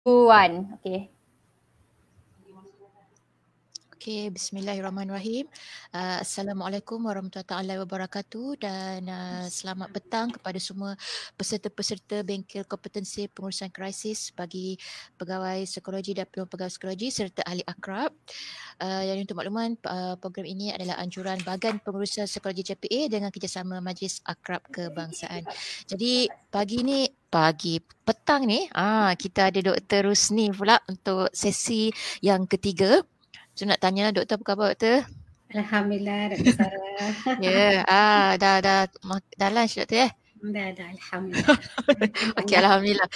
One. Okay. Okay, bismillahirrahmanirrahim. Assalamualaikum warahmatullahi wabarakatuh dan selamat petang kepada semua peserta-peserta bengkel kompetensi pengurusan krisis bagi pegawai psikologi dan peluang pegawai psikologi serta ahli akrab. Yang untuk makluman, program ini adalah anjuran Bahagian Pengurusan Psikologi JPA dengan kerjasama Majlis Akrab Kebangsaan. Jadi petang ni kita ada Dr. Rusni pula untuk sesi yang ketiga. So nak tanya doktor, apa khabar doktor? Alhamdulillah Dr. Sarah. Ya, dah lunch doktor ya? Dah alhamdulillah. Okey, alhamdulillah.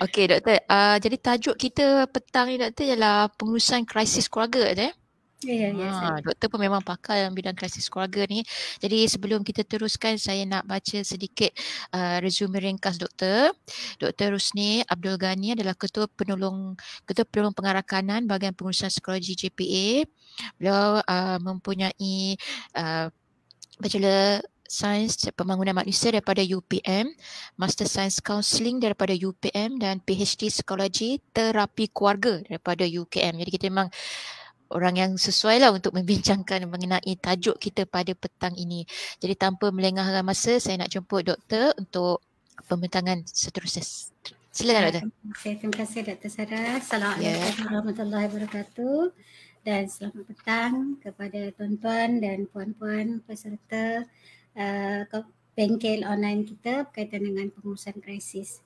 Okey doktor, jadi tajuk kita petang ni doktor ialah pengurusan krisis keluarga doktor ya? Ya. Doktor pun memang pakar dalam bidang krisis keluarga ni. Jadi sebelum kita teruskan, saya nak baca sedikit resume ringkas doktor. Dr. Rusni Abdul Ghani adalah Ketua Penolong Pengarakanan Bahagian Pengurusan Psikologi JPA. Beliau mempunyai Bachelor Sains Pembangunan Manusia daripada UPM, Master Science Counselling daripada UPM dan PhD Psikologi Terapi Keluarga daripada UKM. Jadi kita memang orang yang sesuai lah untuk membincangkan mengenai tajuk kita pada petang ini. Jadi tanpa melengahkan masa, saya nak jemput doktor untuk pembentangan seterusnya. Silakan doktor. Terima kasih Dr. Sarah. Assalamualaikum warahmatullahi wabarakatuh. Dan selamat petang kepada tuan-tuan dan puan-puan peserta bengkel online kita berkaitan dengan pengurusan krisis.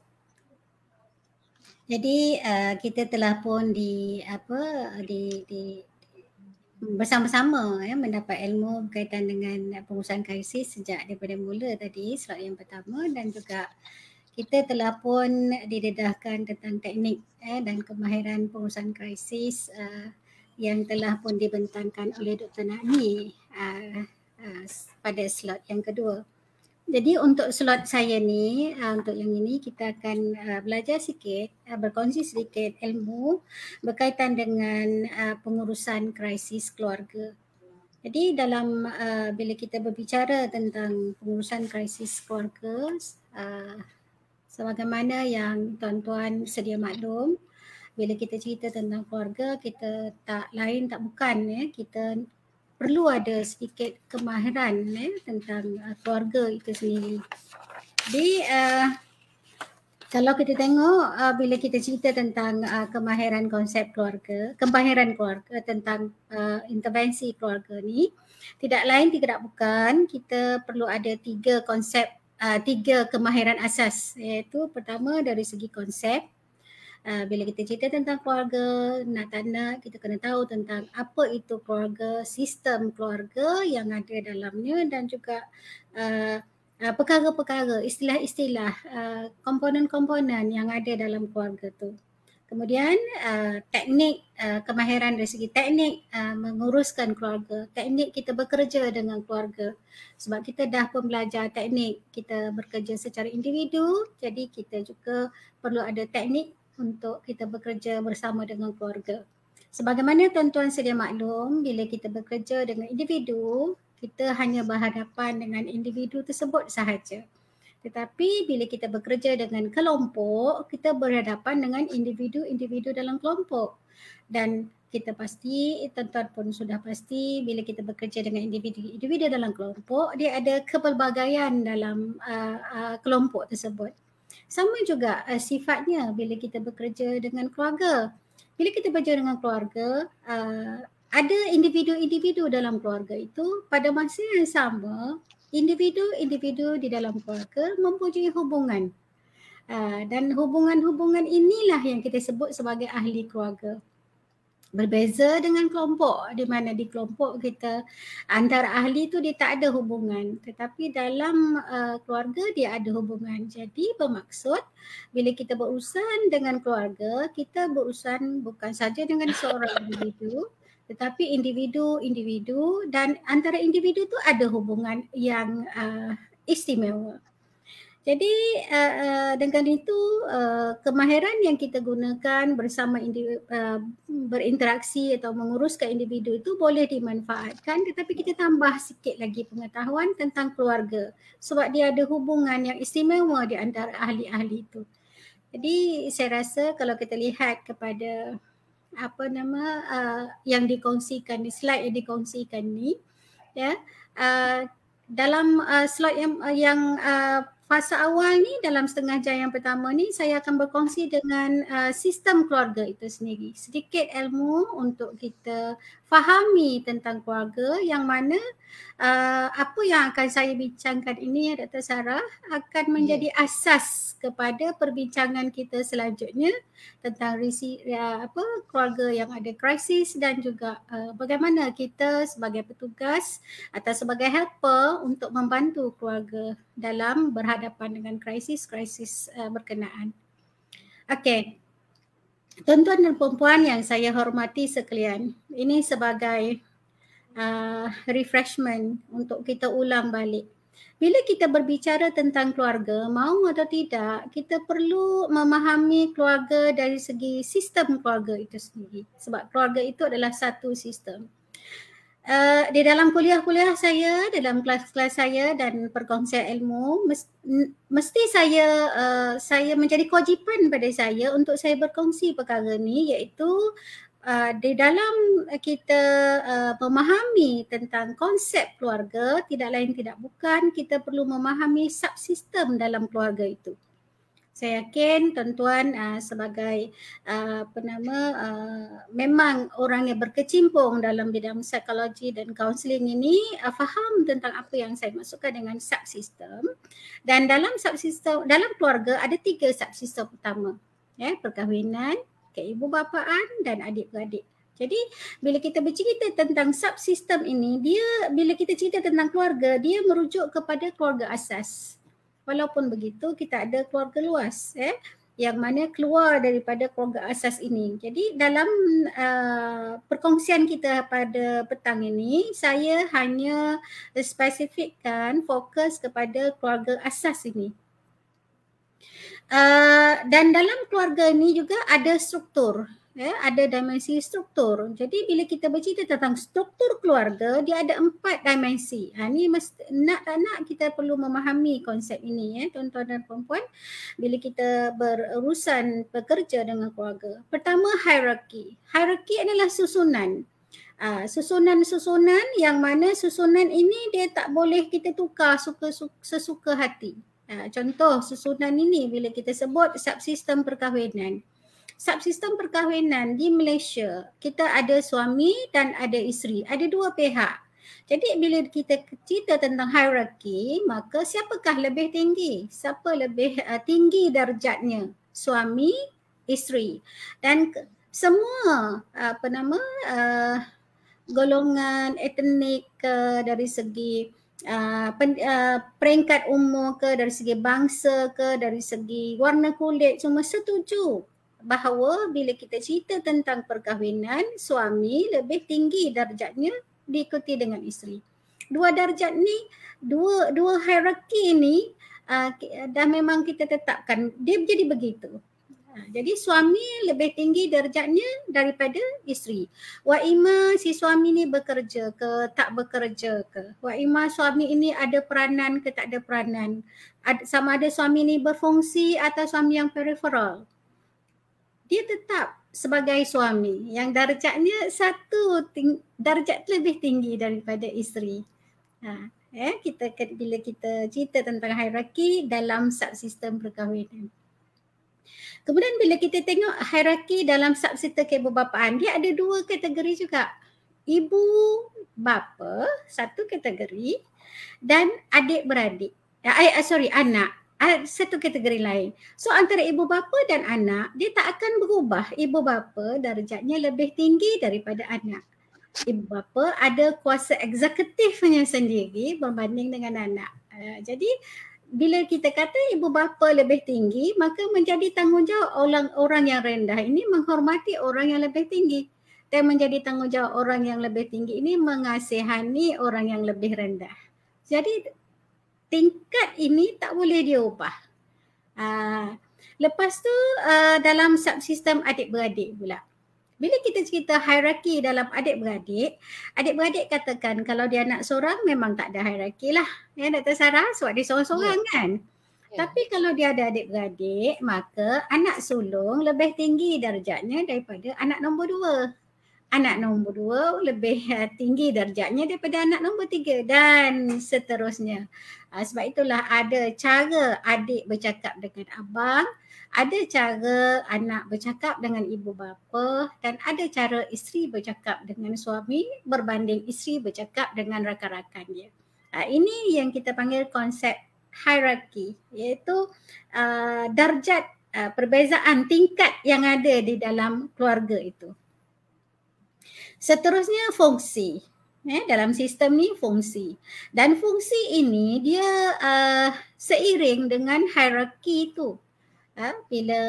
Jadi kita telah pun bersama-sama mendapat ilmu berkaitan dengan pengurusan krisis sejak daripada mula tadi, slide yang pertama, dan juga kita telah pun didedahkan tentang teknik dan kemahiran pengurusan krisis yang telah pun dibentangkan oleh Dr. Nani pada slide yang kedua. Jadi untuk slot saya ni, untuk yang ini kita akan belajar sikit, berkongsi sedikit ilmu berkaitan dengan pengurusan krisis keluarga. Jadi dalam bila kita berbicara tentang pengurusan krisis keluarga, sebagaimana yang tuan-tuan sedia maklum, bila kita cerita tentang keluarga, kita tak lain tak bukan kita perlu ada sedikit kemahiran tentang keluarga itu sendiri. Jadi kalau kita tengok bila kita cerita tentang kemahiran konsep keluarga, kemahiran keluarga tentang intervensi keluarga ni, tidak lain tidak bukan kita perlu ada tiga konsep, tiga kemahiran asas, iaitu pertama dari segi konsep. Bila kita cerita tentang keluarga, nak tak nak kita kena tahu tentang apa itu keluarga, sistem keluarga yang ada dalamnya dan juga perkara-perkara, istilah-istilah, komponen-komponen yang ada dalam keluarga tu. Kemudian teknik, kemahiran dari segi teknik menguruskan keluarga, teknik kita bekerja dengan keluarga. Sebab kita dah pun belajar teknik kita bekerja secara individu, jadi kita juga perlu ada teknik untuk kita bekerja bersama dengan keluarga. Sebagaimana tuan-tuan sedia maklum, bila kita bekerja dengan individu, kita hanya berhadapan dengan individu tersebut sahaja. Tetapi bila kita bekerja dengan kelompok, kita berhadapan dengan individu-individu dalam kelompok. Dan kita pasti, tuan-tuan pun sudah pasti, bila kita bekerja dengan individu dalam kelompok, dia ada kepelbagaian dalam kelompok tersebut. Sama juga sifatnya bila kita bekerja dengan keluarga. Bila kita bekerja dengan keluarga, ada individu-individu dalam keluarga itu pada masa yang sama, individu-individu di dalam keluarga mempunyai hubungan. Dan hubungan-hubungan inilah yang kita sebut sebagai ahli keluarga. Berbeza dengan kelompok, di mana di kelompok kita antara ahli tu dia tak ada hubungan, tetapi dalam keluarga dia ada hubungan. Jadi bermaksud bila kita berurusan dengan keluarga, kita berurusan bukan saja dengan seorang individu, tetapi individu-individu, dan antara individu tu ada hubungan yang istimewa. Jadi dengan itu kemahiran yang kita gunakan bersama berinteraksi atau menguruskan individu itu boleh dimanfaatkan, tetapi kita tambah sikit lagi pengetahuan tentang keluarga sebab dia ada hubungan yang istimewa di antara ahli-ahli itu. Jadi saya rasa kalau kita lihat kepada apa nama yang dikongsikan di slide yang dikongsikan ni, ya, dalam slide yang fasa awal ni, dalam setengah jam yang pertama ni, saya akan berkongsi dengan sistem keluarga itu sendiri. Sedikit ilmu untuk kita fahami tentang keluarga, yang mana apa yang akan saya bincangkan ini, Dr. Sarah, akan menjadi asas kepada perbincangan kita selanjutnya tentang keluarga yang ada krisis, dan juga bagaimana kita sebagai petugas atau sebagai helper untuk membantu keluarga dalam berhadapan dengan krisis-krisis berkenaan. Okey. Tuan-tuan dan puan-puan yang saya hormati sekalian, ini sebagai refreshment untuk kita ulang balik. Bila kita berbicara tentang keluarga, mau atau tidak, kita perlu memahami keluarga dari segi sistem keluarga itu sendiri. Sebab keluarga itu adalah satu sistem. Di dalam kuliah-kuliah saya, dalam kelas-kelas saya dan perkongsian ilmu, mesti saya menjadi kewajipan pada saya untuk saya berkongsi perkara ni, iaitu di dalam kita memahami tentang konsep keluarga, tidak lain tidak bukan kita perlu memahami subsistem dalam keluarga itu. Saya yakin tuan-tuan sebagai memang orang yang berkecimpung dalam bidang psikologi dan kaunseling ini faham tentang apa yang saya maksudkan dengan subsistem. Dan dalam subsistem, dalam keluarga ada 3 subsistem utama, ya, perkahwinan, keibubapaan dan adik-beradik. Jadi bila kita bercerita tentang subsistem ini, bila kita cerita tentang keluarga, dia merujuk kepada keluarga asas. Walaupun begitu, kita ada keluarga luas, yang mana keluar daripada keluarga asas ini. Jadi dalam perkongsian kita pada petang ini, saya hanya spesifikkan fokus kepada keluarga asas ini. Dan dalam keluarga ini juga ada struktur, ada dimensi struktur. Jadi bila kita bercerita tentang struktur keluarga, dia ada 4 dimensi. Ini nak tak nak kita perlu memahami konsep ini, tuan-tuan dan puan-puan, bila kita berurusan bekerja dengan keluarga. Pertama, hierarki. Hierarki adalah susunan. Susunan-susunan yang mana susunan ini dia tak boleh kita tukar sesuka hati. Contoh susunan ini bila kita sebut subsistem perkahwinan. Subsistem perkahwinan di Malaysia, kita ada suami dan ada isteri, ada 2 pihak. Jadi bila kita cerita tentang hierarki, maka siapakah lebih tinggi? Siapa lebih tinggi darjatnya? Suami, isteri. Dan semua golongan etnik dari segi peringkat umur ke, dari segi bangsa ke, dari segi warna kulit, semua setuju bahawa bila kita cerita tentang perkahwinan, suami lebih tinggi darjatnya diikuti dengan isteri. 2 darjat ni, dua hierarki ni dah memang kita tetapkan, dia jadi begitu. Jadi suami lebih tinggi darjatnya daripada isteri. Wa ima si suami ni bekerja ke, tak bekerja ke. Wa ima suami ini ada peranan ke, tak ada peranan. Sama ada suami ni berfungsi atau suami yang peripheral. Dia tetap sebagai suami yang darjatnya darjat lebih tinggi daripada isteri. Bila kita cerita tentang hierarki dalam subsistem perkahwinan. Kemudian bila kita tengok hierarki dalam subsistem keibubapaan, dia ada 2 kategori juga. Ibu bapa, satu kategori, dan adik-beradik. Anak. Satu kategori lain. So antara ibu bapa dan anak, dia tak akan berubah. Ibu bapa darjatnya lebih tinggi daripada anak. Ibu bapa ada kuasa eksekutifnya sendiri berbanding dengan anak. Jadi bila kita kata ibu bapa lebih tinggi, maka menjadi tanggungjawab orang yang rendah ini menghormati orang yang lebih tinggi. Dan menjadi tanggungjawab orang yang lebih tinggi ini mengasihani orang yang lebih rendah. Jadi tingkat ini tak boleh diubah. Lepas tu dalam subsistem adik-beradik pula. Bila kita cerita hierarki dalam adik-beradik katakan kalau dia anak seorang memang tak ada hierarki lah. Ya Dr. Sarah, sebab dia seorang-seorang kan. Tapi kalau dia ada adik-beradik, maka anak sulung lebih tinggi darjatnya daripada anak nombor 2. Anak nombor 2 lebih tinggi darjatnya daripada anak nombor 3 dan seterusnya. Sebab itulah ada cara adik bercakap dengan abang, ada cara anak bercakap dengan ibu bapa dan ada cara isteri bercakap dengan suami berbanding isteri bercakap dengan rakan-rakan dia. Ini yang kita panggil konsep hierarki, iaitu darjat perbezaan tingkat yang ada di dalam keluarga itu. Seterusnya fungsi. Dalam sistem ni fungsi. Dan fungsi ini dia seiring dengan hierarki itu. Bila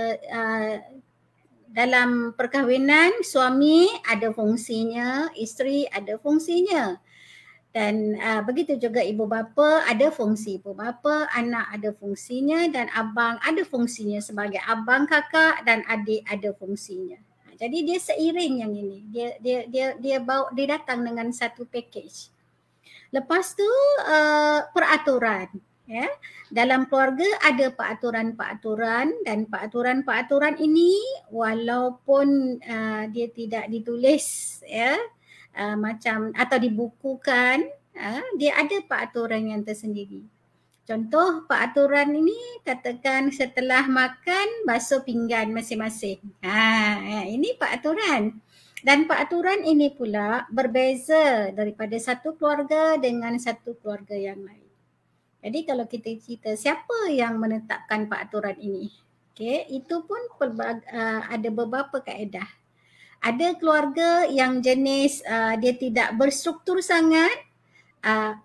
dalam perkahwinan suami ada fungsinya, isteri ada fungsinya. Dan begitu juga ibu bapa ada fungsi ibu bapa, anak ada fungsinya dan abang ada fungsinya sebagai abang, kakak dan adik ada fungsinya. Jadi dia seiring yang ini. Dia datang dengan satu package. Lepas tu peraturan, ya. Dalam keluarga ada peraturan-peraturan dan peraturan-peraturan ini walaupun dia tidak ditulis, ya, macam atau dibukukan, dia ada peraturan yang tersendiri. Contoh peraturan ini katakan setelah makan basuh pinggan masing-masing. Ini peraturan. Dan peraturan ini pula berbeza daripada satu keluarga dengan satu keluarga yang lain. Jadi kalau kita cerita siapa yang menetapkan peraturan ini, okay, itu pun ada beberapa kaedah. Ada keluarga yang jenis dia tidak berstruktur sangat,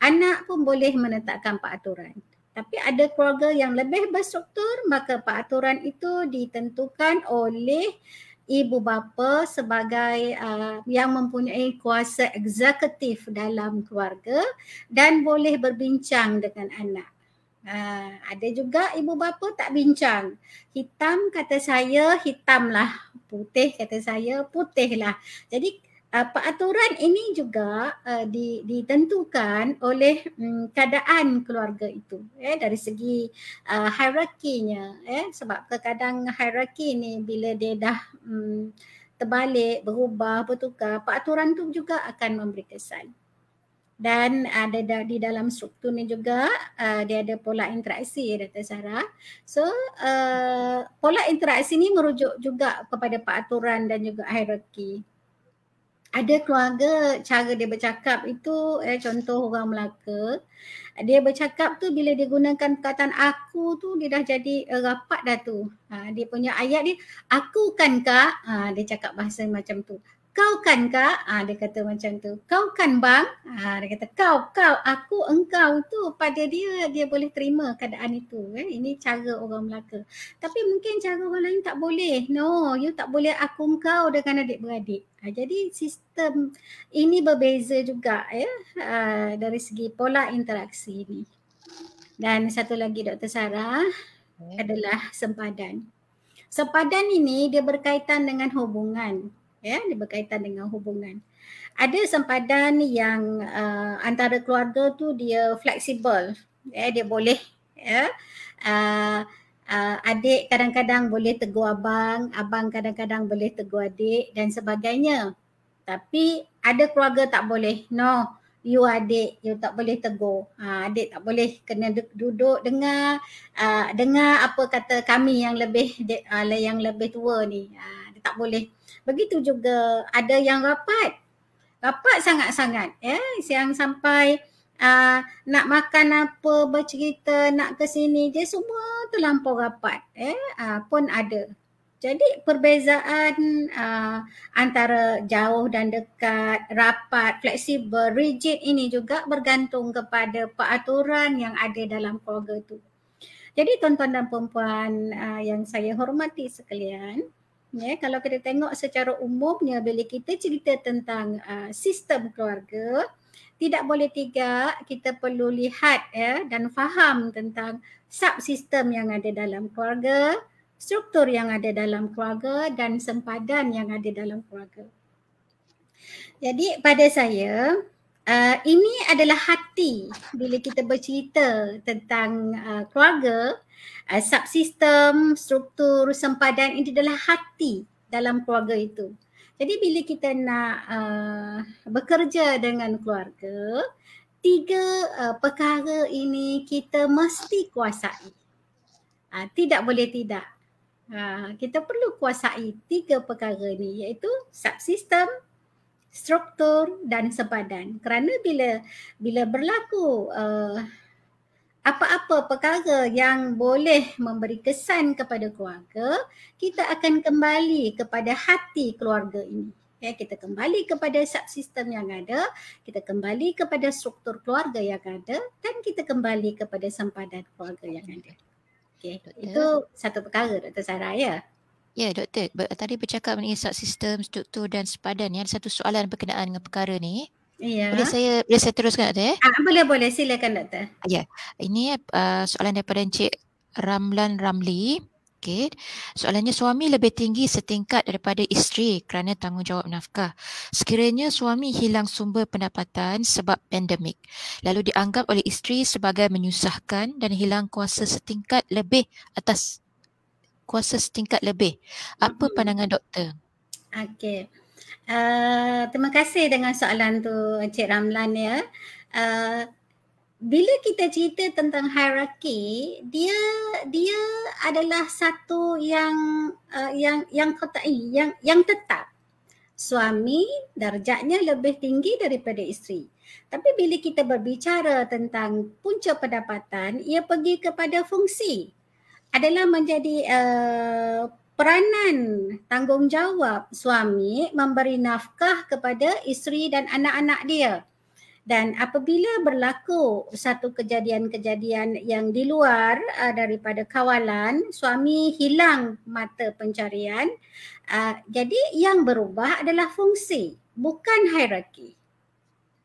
anak pun boleh menetapkan peraturan. Tapi ada keluarga yang lebih berstruktur, maka peraturan itu ditentukan oleh ibu bapa sebagai yang mempunyai kuasa eksekutif dalam keluarga dan boleh berbincang dengan anak. Ada juga ibu bapa tak bincang. Hitam kata saya hitamlah, putih kata saya putihlah. Jadi peraturan ini juga ditentukan oleh keadaan keluarga itu, dari segi hierarkinya, sebab kadang hierarki ni bila dia dah terbalik, berubah, bertukar, peraturan tu juga akan memberi kesan. Dan ada di dalam struktur ni juga dia ada pola interaksi, Dr. Sarah. So pola interaksi ni merujuk juga kepada peraturan dan juga hierarki. Ada keluarga cara dia bercakap itu, contoh orang Melaka, dia bercakap tu bila dia gunakan perkataan aku tu dia dah jadi rapat dah tu. Dia punya ayat dia, aku kan kak, dia cakap bahasa macam tu. Kau kan kak, dia kata macam tu. Kau kan bang, dia kata kau, aku, engkau tu pada dia boleh terima keadaan itu. Ini cara orang Melaka. Tapi mungkin cara orang lain tak boleh. No, you tak boleh aku engkau dengan adik-beradik. Jadi sistem ini berbeza juga, ya, dari segi pola interaksi ini. Dan satu lagi Dr. Sarah adalah sempadan. Sempadan ini dia berkaitan dengan hubungan. Dia berkaitan dengan hubungan. Ada sempadan yang antara keluarga tu dia fleksibel, dia boleh, adik kadang-kadang boleh tegur abang, abang kadang-kadang boleh tegur adik dan sebagainya. Tapi ada keluarga tak boleh. No, you adik, you tak boleh tegur. Adik tak boleh, kena duduk dengar apa kata kami yang lebih tua ni. Dia tak boleh. Begitu juga ada yang rapat sangat-sangat, yang sampai nak makan apa, bercerita, nak ke sini, dia semua terlampau rapat, pun ada. Jadi perbezaan antara jauh dan dekat, rapat, fleksibel, rigid ini juga bergantung kepada peraturan yang ada dalam keluarga itu. Jadi tuan-tuan dan puan-puan yang saya hormati sekalian, kalau kita tengok secara umumnya bila kita cerita tentang sistem keluarga, tidak boleh tidak, kita perlu lihat dan faham tentang subsistem yang ada dalam keluarga, struktur yang ada dalam keluarga dan sempadan yang ada dalam keluarga. Jadi pada saya, Ini adalah hati bila kita bercerita tentang keluarga, subsistem, struktur, sempadan, ini adalah hati dalam keluarga itu. Jadi bila kita nak bekerja dengan keluarga, 3 perkara ini kita mesti kuasai. Tidak boleh tidak. Kita perlu kuasai 3 perkara ini, iaitu subsistem, struktur dan sempadan. Kerana bila berlaku apa-apa perkara yang boleh memberi kesan kepada keluarga, kita akan kembali kepada hati keluarga ini. Kita kembali kepada subsistem yang ada, kita kembali kepada struktur keluarga yang ada, dan kita kembali kepada sempadan keluarga yang ada. Itu satu perkara, Dr. Sarah, ya? Ya, Doktor. Tadi bercakap mengenai subsistem, struktur dan sempadan. Ada satu soalan berkenaan dengan perkara ni. Ya. Boleh saya teruskan, Doktor? Boleh. Silakan, Doktor. Ya. Ini soalan daripada Encik Ramlan Ramli. Okey. Soalannya, suami lebih tinggi setingkat daripada isteri kerana tanggungjawab nafkah. Sekiranya suami hilang sumber pendapatan sebab pandemik, lalu dianggap oleh isteri sebagai menyusahkan dan hilang kuasa setingkat lebih. Apa pandangan doktor? Okey. Terima kasih dengan soalan tu, Encik Ramlan, ya. Bila kita cerita tentang hierarki, dia adalah satu yang tetap. Suami darjatnya lebih tinggi daripada isteri. Tapi bila kita berbicara tentang punca pendapatan, ia pergi kepada fungsi. Adalah menjadi peranan tanggungjawab suami memberi nafkah kepada isteri dan anak-anak dia. Dan apabila berlaku satu kejadian-kejadian yang di luar daripada kawalan, suami hilang mata pencarian, jadi yang berubah adalah fungsi, bukan hierarki.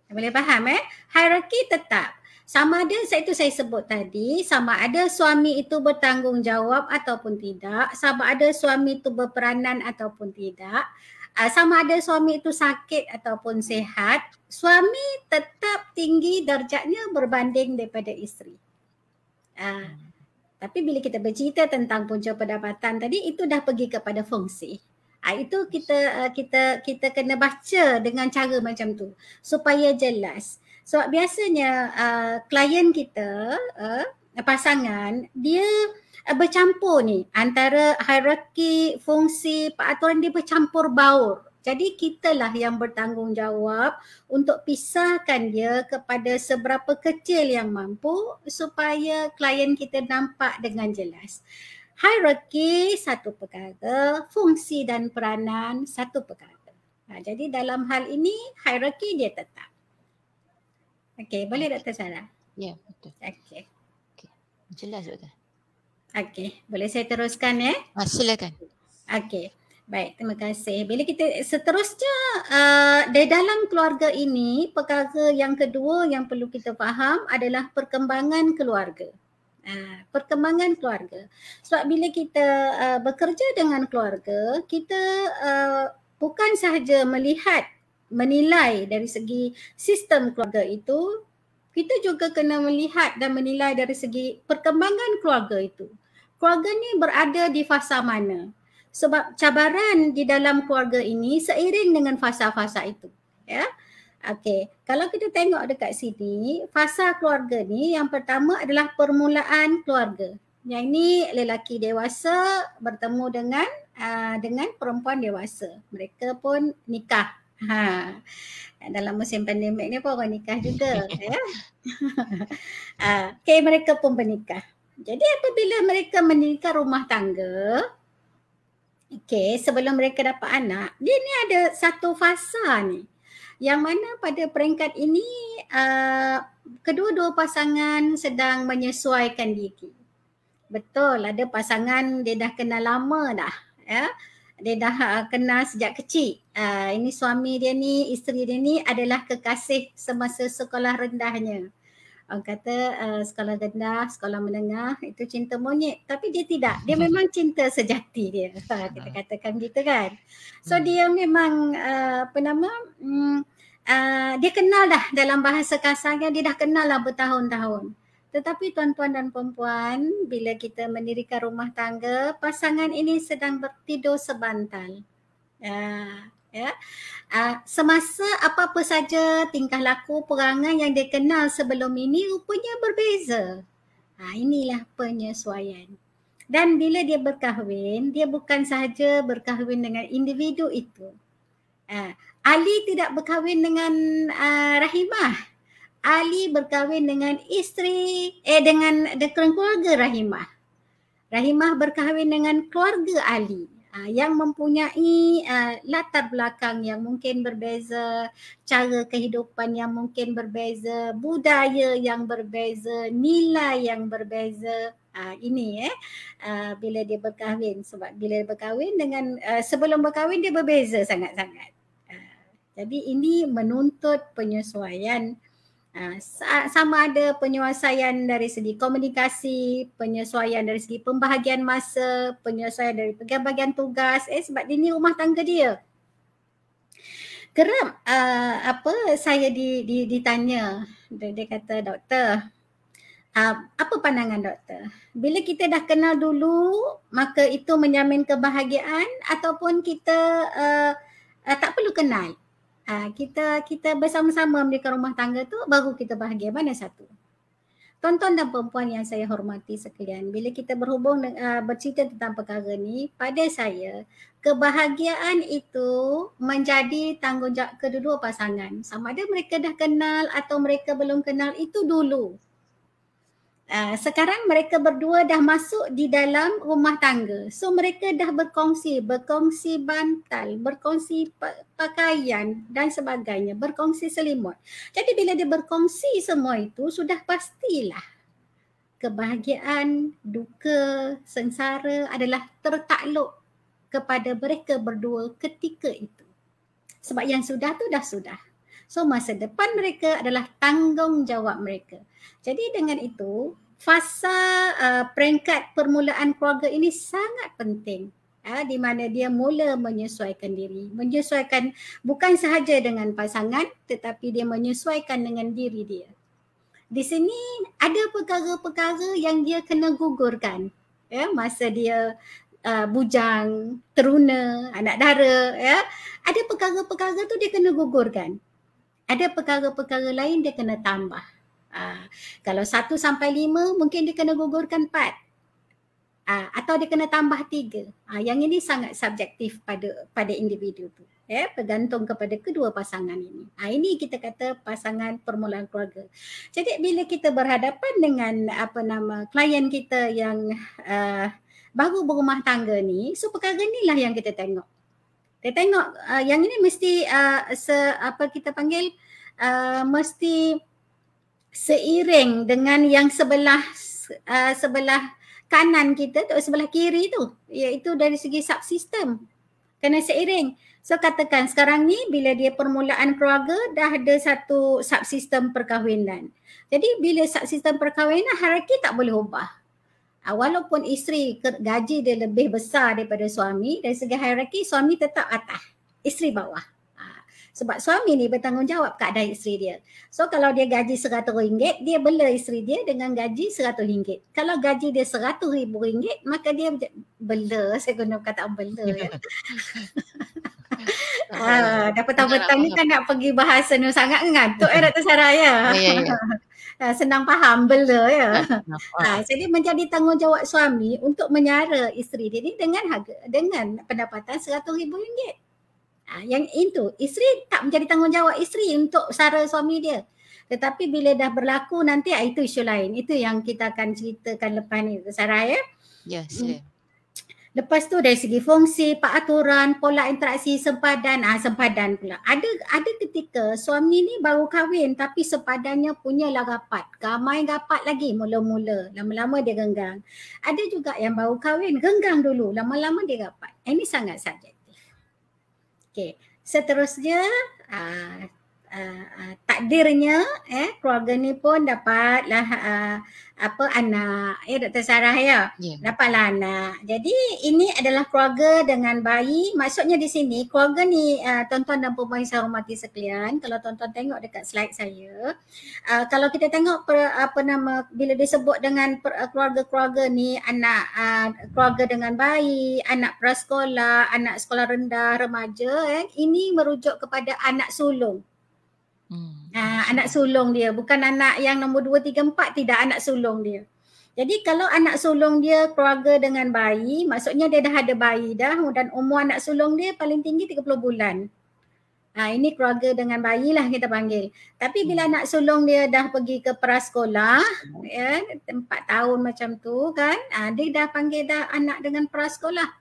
Boleh faham? Hierarki tetap. Sama ada, saya sebut tadi, sama ada suami itu bertanggungjawab ataupun tidak, sama ada suami itu berperanan ataupun tidak, sama ada suami itu sakit ataupun sihat, suami tetap tinggi darjatnya berbanding daripada isteri. Tapi bila kita bercerita tentang punca pendapatan tadi, itu dah pergi kepada fungsi. Itu kita kena baca dengan cara macam tu supaya jelas. Sebab biasanya klien kita, pasangan, dia bercampur ni antara hierarki, fungsi, peraturan, dia bercampur baur. Jadi kitalah yang bertanggungjawab untuk pisahkan dia kepada seberapa kecil yang mampu supaya klien kita nampak dengan jelas. Hierarki satu perkara, fungsi dan peranan satu perkara. Jadi dalam hal ini hierarki dia tetap. Okey, boleh Dr. Sarah? Ya, betul. Okey. Jelas, Doktor. Okey, boleh saya teruskan, ya? Silakan. Okey, baik, terima kasih. Bila kita seterusnya di dalam keluarga ini, perkara yang kedua yang perlu kita faham adalah perkembangan keluarga. Perkembangan keluarga. Sebab bila kita bekerja dengan keluarga, kita bukan sahaja menilai dari segi sistem keluarga itu, kita juga kena melihat dan menilai dari segi perkembangan keluarga itu. Keluarga ni berada di fasa mana? Sebab cabaran di dalam keluarga ini seiring dengan fasa-fasa itu. Ya. Okey, kalau kita tengok dekat sini, fasa keluarga ni yang pertama adalah permulaan keluarga. Yang ini lelaki dewasa bertemu dengan perempuan dewasa. Mereka pun nikah. Dalam musim pandemik ni pun orang nikah juga. Ya. Okey, mereka pun bernikah. Jadi apabila mereka menikah rumah tangga, okey, sebelum mereka dapat anak, dia ni ada satu fasa ni. Yang mana pada peringkat ini kedua-dua pasangan sedang menyesuaikan diri. Betul, ada pasangan dia dah kenal lama dah, ya. Dia dah kenal sejak kecil. Ini suami dia ni, isteri dia ni adalah kekasih semasa sekolah rendahnya. Orang kata sekolah rendah, sekolah menengah itu cinta monyet. Tapi dia tidak. Dia memang cinta sejati dia. Kita katakan gitu kan. So dia memang dia kenal dah, dalam bahasa kasarnya dia dah kenal lah bertahun-tahun. Tetapi tuan-tuan dan puan-puan, bila kita mendirikan rumah tangga, pasangan ini sedang bertidur sebantal. Ya. Semasa apa-apa saja tingkah laku perangai yang dia kenal sebelum ini rupanya berbeza. Inilah penyesuaian. Dan bila dia berkahwin, dia bukan sahaja berkahwin dengan individu itu. Ali tidak berkahwin dengan Rahimah. Ali berkahwin dengan dengan keluarga Rahimah. Rahimah berkahwin dengan keluarga Ali yang mempunyai latar belakang yang mungkin berbeza, cara kehidupan yang mungkin berbeza, budaya yang berbeza, nilai yang berbeza. Bila dia berkahwin, sebab bila dia berkahwin dengan sebelum berkahwin dia berbeza sangat-sangat. Jadi ini menuntut penyesuaian. Sama ada penyesuaian dari segi komunikasi, penyesuaian dari segi pembahagian masa, penyesuaian dari bahagian tugas, sebab ini rumah tangga dia. Kerap saya ditanya, dia kata, doktor, apa pandangan doktor? Bila kita dah kenal dulu, maka itu menjamin kebahagiaan ataupun kita tak perlu kenal? Kita bersama-sama mendirikan rumah tangga tu baru kita bahagia. Mana satu? Tuan-tuan dan perempuan yang saya hormati sekalian, bila kita berhubung bercerita tentang perkara ni, pada saya kebahagiaan itu menjadi tanggungjawab kedua pasangan. Sama ada mereka dah kenal atau mereka belum kenal, itu dulu. Sekarang mereka berdua dah masuk di dalam rumah tangga. So mereka dah berkongsi bantal, berkongsi pakaian dan sebagainya, berkongsi selimut. Jadi bila dia berkongsi semua itu, sudah pastilah kebahagiaan, duka, sengsara adalah tertakluk kepada mereka berdua ketika itu. Sebab yang sudah tu dah sudah. So masa depan mereka adalah tanggungjawab mereka. Jadi dengan itu, fasa peringkat permulaan keluarga ini sangat penting. Di mana dia mula menyesuaikan diri. Menyesuaikan bukan sahaja dengan pasangan, tetapi dia menyesuaikan dengan diri dia. Di sini ada perkara-perkara yang dia kena gugurkan. Masa dia bujang, teruna, anak dara. Ada perkara-perkara tu dia kena gugurkan. Ada perkara-perkara lain dia kena tambah. Kalau 1 sampai 5 mungkin dia kena gugurkan 4. Atau dia kena tambah 3. Yang ini sangat subjektif pada individu tu. Bergantung kepada kedua pasangan ini. Ini kita kata pasangan permulaan keluarga. Jadi bila kita berhadapan dengan klien kita yang baru berumah tangga ni, so perkara inilah yang kita tengok. Kita tengok yang ini mesti kita panggil mesti seiring dengan yang sebelah kanan kita tu, sebelah kiri tu, iaitu dari segi subsistem. Kena seiring. So katakan sekarang ni bila dia permulaan keluarga dah ada satu subsistem perkahwinan. Jadi bila subsistem perkahwinan, hierarki tak boleh ubah. Walaupun isteri gaji dia lebih besar daripada suami, dari segi hierarki suami tetap atas, isteri bawah. Sebab suami ni bertanggungjawab keadaan isteri dia. So kalau dia gaji RM100, dia bela isteri dia dengan gaji RM100. Kalau gaji dia RM100,000, maka dia bela, saya guna kata bela ya. Dah petang-petang ni kan nak pergi bahasa ni sangat ngantuk Dr. Sarah ya. Senang faham bela ya. Jadi menjadi tanggungjawab suami untuk menyara isteri dia ni dengan pendapatan RM100,000. Yang itu, isteri tak menjadi tanggungjawab isteri untuk sara suami dia. Tetapi bila dah berlaku nanti itu isu lain. Itu yang kita akan ceritakan lepas ni, Sarah ya. Yes. Lepas tu dari segi fungsi, peraturan, pola interaksi, sempadan pula. Ada ketika suami ni baru kahwin tapi sempadannya punyalah rapat. Ramai rapat lagi mula-mula. Lama-lama dia genggang. Ada juga yang baru kahwin, genggang dulu. Lama-lama dia rapat. Ini sangat subjektif. Okey, seterusnya takdirnya keluarga ni pun dapatlah anak Dr. Sarah ya. Dapatlah anak. Jadi ini adalah keluarga dengan bayi. Maksudnya di sini keluarga ni tuan-tuan dan puan-puan saya hormati sekalian, kalau tuan-tuan tengok dekat slide saya, kalau kita tengok bila disebut dengan keluarga-keluarga ni anak keluarga dengan bayi, anak prasekolah, anak sekolah rendah, remaja, ini merujuk kepada anak sulung. Anak sulung dia, bukan anak yang nombor 2, 3, 4, tidak, anak sulung dia. Jadi kalau anak sulung dia keluarga dengan bayi, maksudnya dia dah ada bayi dah dan umur anak sulung dia paling tinggi 30 bulan. Ini keluarga dengan bayi lah kita panggil. Tapi bila anak sulung dia dah pergi ke prasekolah, 4 tahun macam tu kan, dia dah panggil dah anak dengan prasekolah.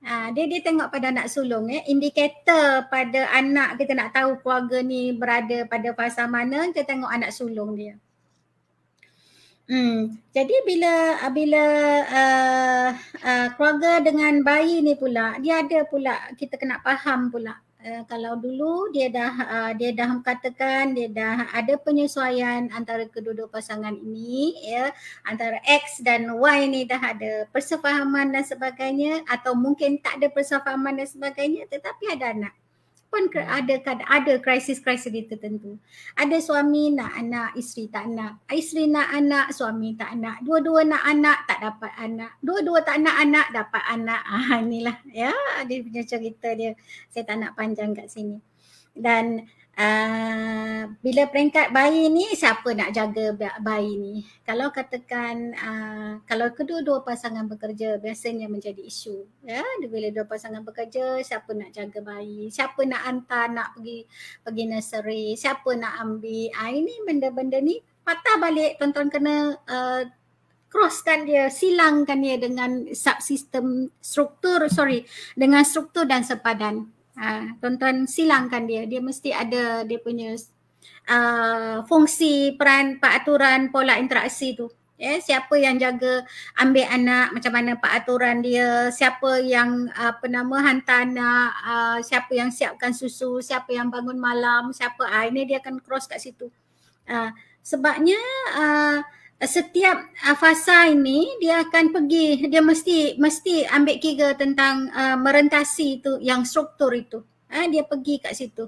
Dia tengok pada anak sulung, indikator pada anak kita nak tahu keluarga ni berada pada fasa mana, kita tengok anak sulung dia. Jadi bila keluarga dengan bayi ni pula, dia ada pula, kita kena faham pula. Kalau dulu dia dah katakan dia dah ada penyesuaian antara kedua-dua pasangan ini, antara X dan Y ni dah ada persefahaman dan sebagainya, atau mungkin tak ada persefahaman dan sebagainya, tetapi ada anak. Pun ada krisis-krisis tertentu. Ada suami nak anak, isteri tak nak. Isteri nak anak, suami tak nak. Dua-dua nak anak, tak dapat anak. Dua-dua tak nak anak, dapat anak. Inilah ya, dia punya cerita dia. Saya tak nak panjang kat sini. Dan bila peringkat bayi ni, siapa nak jaga bayi ni? Kalau katakan kalau kedua-dua pasangan bekerja, biasanya menjadi isu. Ya, bila dua pasangan bekerja, siapa nak jaga bayi? Siapa nak hantar nak pergi nursery? Siapa nak ambil? Ini benda-benda ni patah balik, tuan-tuan kena crosskan dia, silangkan dia dengan subsistem dengan struktur dan sepadan. Tuan-tuan silangkan dia mesti ada dia punya fungsi, peran, peraturan, pola interaksi tu. Siapa yang jaga ambil anak, macam mana peraturan dia, siapa yang hantar anak, siapa yang siapkan susu, siapa yang bangun malam, siapa, ini dia akan cross kat situ. Sebabnya setiap fasa ini dia akan pergi, dia mesti ambil kira tentang merentasi itu, yang struktur itu. Dia pergi kat situ.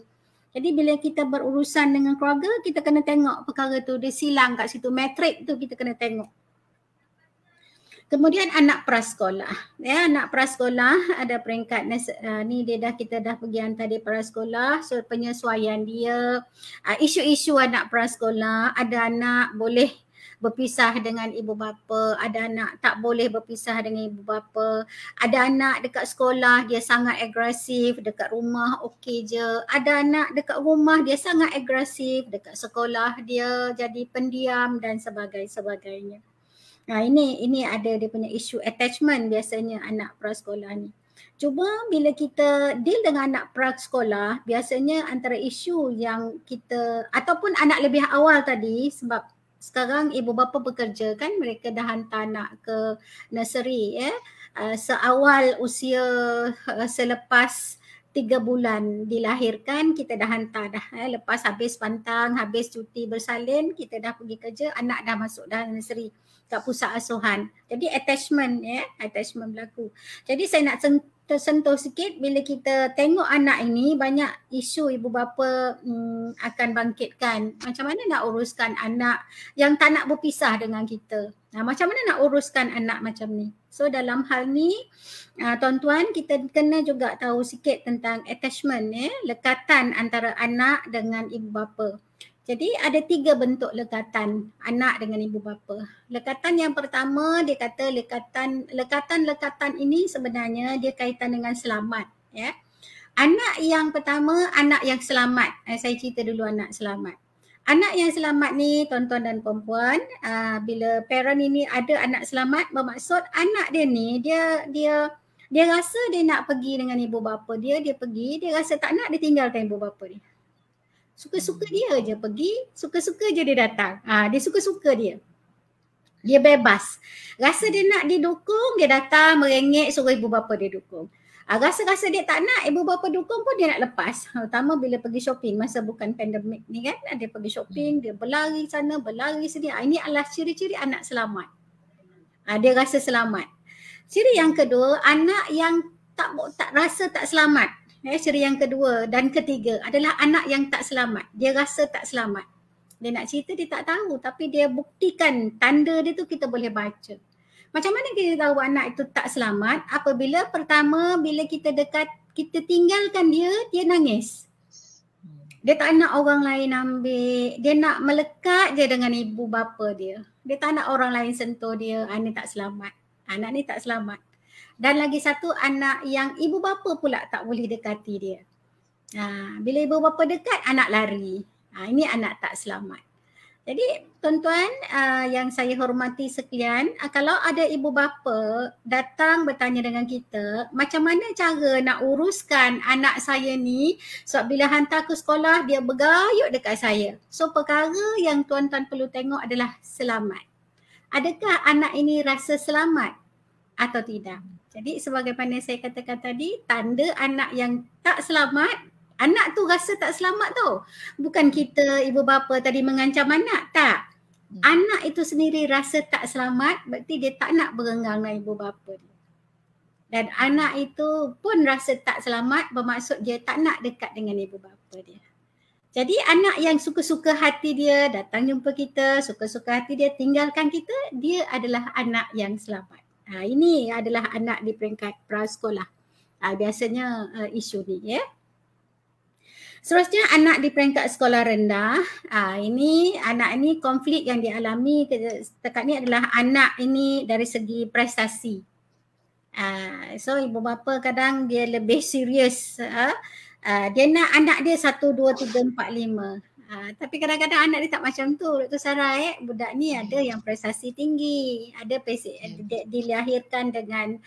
Jadi bila kita berurusan dengan keluarga, kita kena tengok perkara tu, dia silang kat situ, metrik tu kita kena tengok. Kemudian anak prasekolah. Anak prasekolah ada peringkat ni, kita dah pergi hantar dia prasekolah, so penyesuaian dia, isu-isu anak prasekolah, ada anak boleh berpisah dengan ibu bapa, ada anak tak boleh berpisah dengan ibu bapa, ada anak dekat sekolah dia sangat agresif, dekat rumah okey je, ada anak dekat rumah dia sangat agresif, dekat sekolah dia jadi pendiam dan sebagainya. Ini ada dia punya isu attachment biasanya anak prasekolah ni. Cuma bila kita deal dengan anak prasekolah, biasanya antara isu yang kita, ataupun anak lebih awal tadi, sebab sekarang ibu bapa bekerja kan, mereka dah hantar anak ke nursery seawal usia, selepas 3 bulan dilahirkan kita dah hantar dah, lepas habis pantang, habis cuti bersalin, kita dah pergi kerja, anak dah masuk dah nursery kat pusat asuhan. Jadi attachment berlaku. Jadi saya nak tersentuh sikit bila kita tengok anak ini, banyak isu ibu bapa akan bangkitkan. Macam mana nak uruskan anak yang tak nak berpisah dengan kita? Macam mana nak uruskan anak macam ni? So dalam hal ni, tuan-tuan, kita kena juga tahu sikit tentang attachment, lekatan antara anak dengan ibu bapa. Jadi ada 3 bentuk lekatan anak dengan ibu bapa. Lekatan yang pertama, dia kata lekatan ini sebenarnya dia kaitan dengan selamat. Anak yang pertama, anak yang selamat. Saya cerita dulu anak selamat. Anak yang selamat ni, tuan-tuan dan puan-puan, bila parent ini ada anak selamat, bermaksud anak dia ni, dia rasa dia nak pergi dengan ibu bapa dia pergi, dia rasa tak nak, dia tinggalkan ibu bapa dia. Suka-suka dia je pergi, suka-suka je dia datang. Dia suka-suka dia. Dia bebas. Rasa dia nak didukung, dia datang merengek suruh ibu bapa dia dukung. Rasa-rasa dia tak nak, ibu bapa dukung pun dia nak lepas. Terutama bila pergi shopping masa bukan pandemik ni kan. Dia pergi shopping, dia berlari sana, berlari sini. Ini adalah ciri-ciri anak selamat. Dia rasa selamat. Ciri yang kedua, anak yang tak rasa tak selamat. Ciri yang kedua dan ketiga adalah anak yang tak selamat. Dia rasa tak selamat. Dia nak cerita dia tak tahu, tapi dia buktikan tanda dia tu kita boleh baca. Macam mana kita tahu anak itu tak selamat? Apabila pertama bila kita dekat, kita tinggalkan dia, dia nangis. Dia tak nak orang lain ambil, dia nak melekat je dengan ibu bapa dia. Dia tak nak orang lain sentuh dia, ini tak selamat. Anak ni tak selamat. Dan lagi satu anak yang ibu bapa pula tak boleh dekati dia. Bila ibu bapa dekat, anak lari. Ini anak tak selamat. Jadi tuan-tuan yang saya hormati sekalian, kalau ada ibu bapa datang bertanya dengan kita, macam mana cara nak uruskan anak saya ni sebab bila hantar ke sekolah dia bergayut dekat saya. So perkara yang tuan-tuan perlu tengok adalah selamat. Adakah anak ini rasa selamat atau tidak? Jadi sebagaimana saya katakan tadi, tanda anak yang tak selamat, anak tu rasa tak selamat tau. Bukan kita ibu bapa tadi mengancam anak, tak. Anak itu sendiri rasa tak selamat, berarti dia tak nak berenggang dengan ibu bapa dia. Dan anak itu pun rasa tak selamat, bermaksud dia tak nak dekat dengan ibu bapa dia. Jadi anak yang suka-suka hati dia datang jumpa kita, suka-suka hati dia tinggalkan kita, dia adalah anak yang selamat. Ini adalah anak di peringkat prasekolah. Biasanya isu ni ya. Seterusnya anak di peringkat sekolah rendah. Ini anak ini konflik yang dialami setakat ni adalah anak ini dari segi prestasi. So ibu bapa kadang dia lebih serius. Dia nak anak dia 1, 2, 3, 4, 5. Tapi kadang-kadang anak dia tak macam tu, Dr. Sarah. Budak ni ada yang prestasi tinggi, ada dilahirkan dengan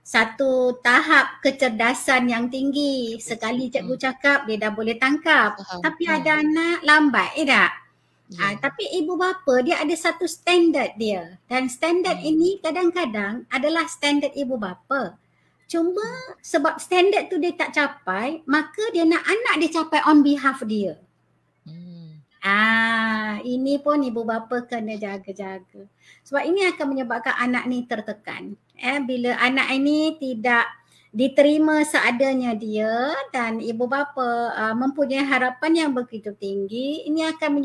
satu tahap kecerdasan yang tinggi. Sekali cikgu cakap dia dah boleh tangkap. Tapi ada anak lambat, tak? Tapi ibu bapa dia ada satu standard dia. Dan standard ini kadang-kadang adalah standard ibu bapa. Cuma sebab standard tu dia tak capai, maka dia nak anak dia capai on behalf dia. Ini pun ibu bapa kena jaga-jaga. Sebab ini akan menyebabkan anak ni tertekan. Bila anak ini tidak diterima seadanya dia dan ibu bapa mempunyai harapan yang begitu tinggi, ini akan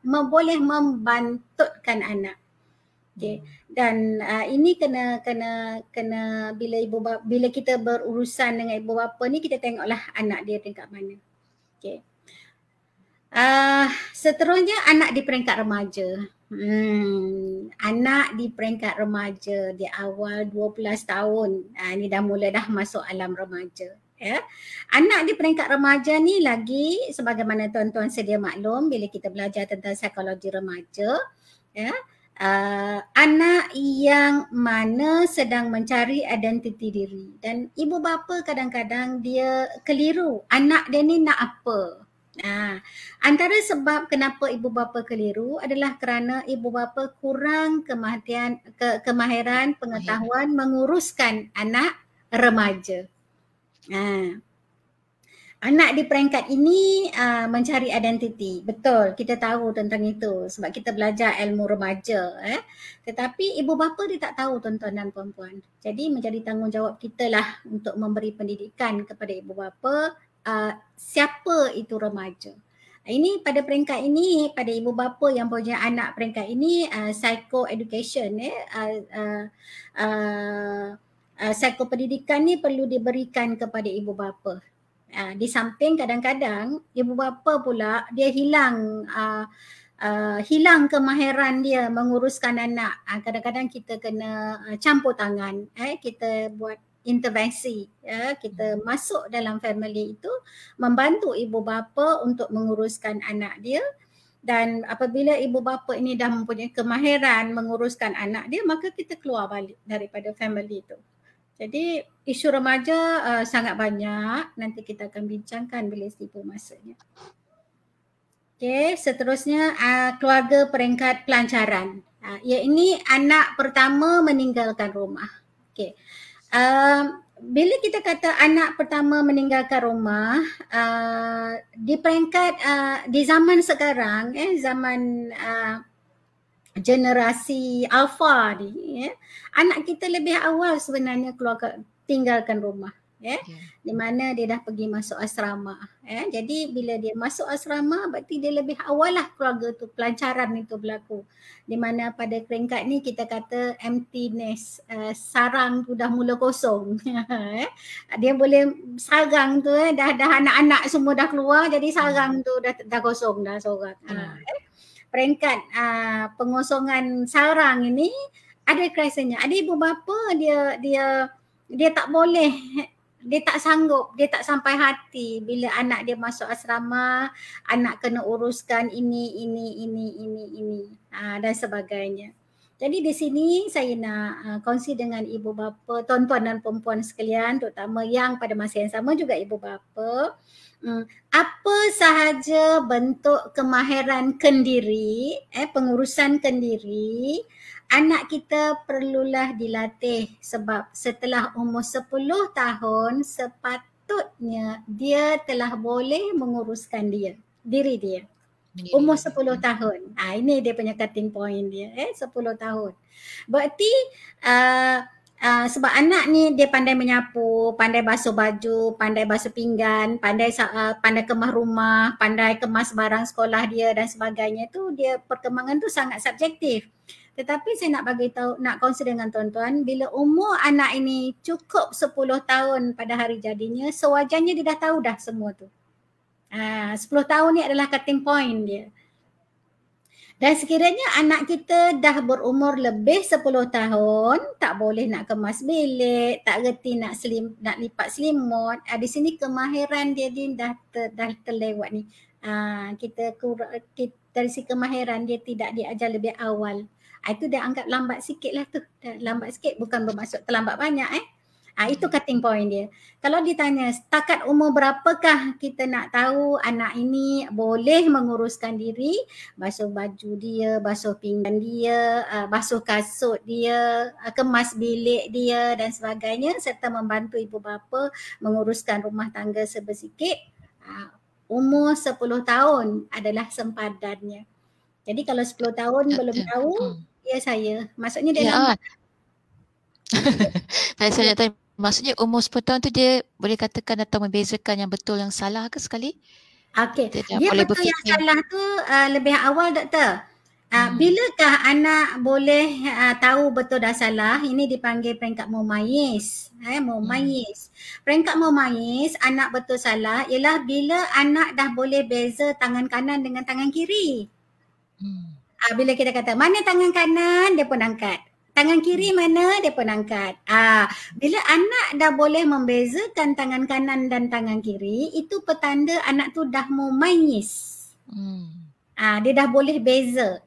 boleh membantutkan anak. Okay. Dan ini kena bila kita berurusan dengan ibu bapa ni, kita tengoklah anak dia dekat mana. Okay. Seterusnya anak di peringkat remaja. Anak di peringkat remaja di awal 12 tahun. Ni dah masuk alam remaja. Ya. Anak di peringkat remaja ni lagi, sebagaimana tuan-tuan sedia maklum bila kita belajar tentang psikologi remaja, ya. Anak yang mana sedang mencari identiti diri dan ibu bapa kadang-kadang dia keliru anak dia ni nak apa. Antara sebab kenapa ibu bapa keliru adalah kerana ibu bapa kurang kemahiran pengetahuan menguruskan anak remaja. Anak di peringkat ini mencari identiti. Betul, kita tahu tentang itu sebab kita belajar ilmu remaja. Tetapi ibu bapa dia tak tahu, tuan-tuan dan puan-puan. Jadi menjadi tanggungjawab kita lah untuk memberi pendidikan kepada ibu bapa siapa itu remaja. Ini pada peringkat ini, pada ibu bapa yang punya anak peringkat ini, psycho-education, psycho-pendidikan ni perlu diberikan kepada ibu bapa. Di samping kadang-kadang ibu bapa pula dia hilang kemahiran dia menguruskan anak. Kadang-kadang kita kena campur tangan, kita buat intervensi, kita masuk dalam family itu membantu ibu bapa untuk menguruskan anak dia. Dan apabila ibu bapa ini dah mempunyai kemahiran menguruskan anak dia, maka kita keluar balik daripada family itu. Jadi isu remaja sangat banyak, nanti kita akan bincangkan bila tiba masanya. Okey, seterusnya keluarga peringkat pelancaran. Ini anak pertama meninggalkan rumah. Okey. bila kita kata anak pertama meninggalkan rumah, di peringkat di zaman sekarang, zaman generasi alpha ni, anak kita lebih awal sebenarnya tinggalkan rumah. Di mana dia dah pergi masuk asrama. Jadi bila dia masuk asrama, berarti dia lebih awal lah keluarga tu, pelancaran itu berlaku. Di mana pada peringkat ni kita kata empty nest, sarang tu dah mula kosong. Dia boleh sarang tu, dah anak-anak semua dah keluar, jadi sarang tu dah kosong dah seorang. Peringkat pengosongan sarang ini ada krisisnya. Ada ibu bapa dia tak boleh, dia tak sanggup, dia tak sampai hati bila anak dia masuk asrama, anak kena uruskan ini dan sebagainya. Jadi di sini saya nak kongsi dengan ibu bapa, tuan-tuan dan perempuan sekalian, terutama yang pada masa yang sama juga ibu bapa. Apa sahaja bentuk kemahiran kendiri, pengurusan kendiri, anak kita perlulah dilatih sebab setelah umur 10 tahun sepatutnya dia telah boleh menguruskan diri dia. Umur 10 tahun. Ini dia punya cutting point dia, 10 tahun. Berarti sebab anak ni dia pandai menyapu, pandai basuh baju, pandai basuh pinggan, pandai kemah rumah, pandai kemas barang sekolah dia dan sebagainya tu, dia perkembangan tu sangat subjektif. Tetapi saya nak bagi tahu, nak kongsi dengan tuan-tuan, bila umur anak ini cukup 10 tahun pada hari jadinya, sewajarnya dia dah tahu dah semua tu. 10 tahun ni adalah cutting point dia. Dan sekiranya anak kita dah berumur lebih 10 tahun, tak boleh nak kemas bilik, tak reti nak lipat selimut, di sini kemahiran dia dah terlewat ni. Dari si kemahiran dia tidak diajar lebih awal. Itu dia anggap lambat sikit lah tu. Lambat sikit bukan bermaksud terlambat banyak. Itu cutting point dia. Kalau ditanya setakat umur berapakah kita nak tahu anak ini boleh menguruskan diri, basuh baju dia, basuh pinggan dia, basuh kasut dia, kemas bilik dia dan sebagainya, serta membantu ibu bapa menguruskan rumah tangga sebesikit, umur 10 tahun adalah sempadannya. Jadi kalau 10 tahun belum tahu, ya saya, maksudnya dia lambat. Saya nak tanya, maksudnya umur 10 tahun tu dia boleh katakan atau membezakan yang betul yang salah ke sekali? Okey, dia betul yang salah tu lebih awal doktor. Bilakah anak boleh tahu betul dah salah? Ini dipanggil peringkat mumayyiz. Mumayyiz. Peringkat mumayyiz anak betul salah ialah bila anak dah boleh beza tangan kanan dengan tangan kiri. Bila kita kata mana tangan kanan, dia pun angkat. Tangan kiri mana, dia pun angkat. Bila anak dah boleh membezakan tangan kanan dan tangan kiri, itu petanda anak tu dah mumayyiz. Dia dah boleh beza.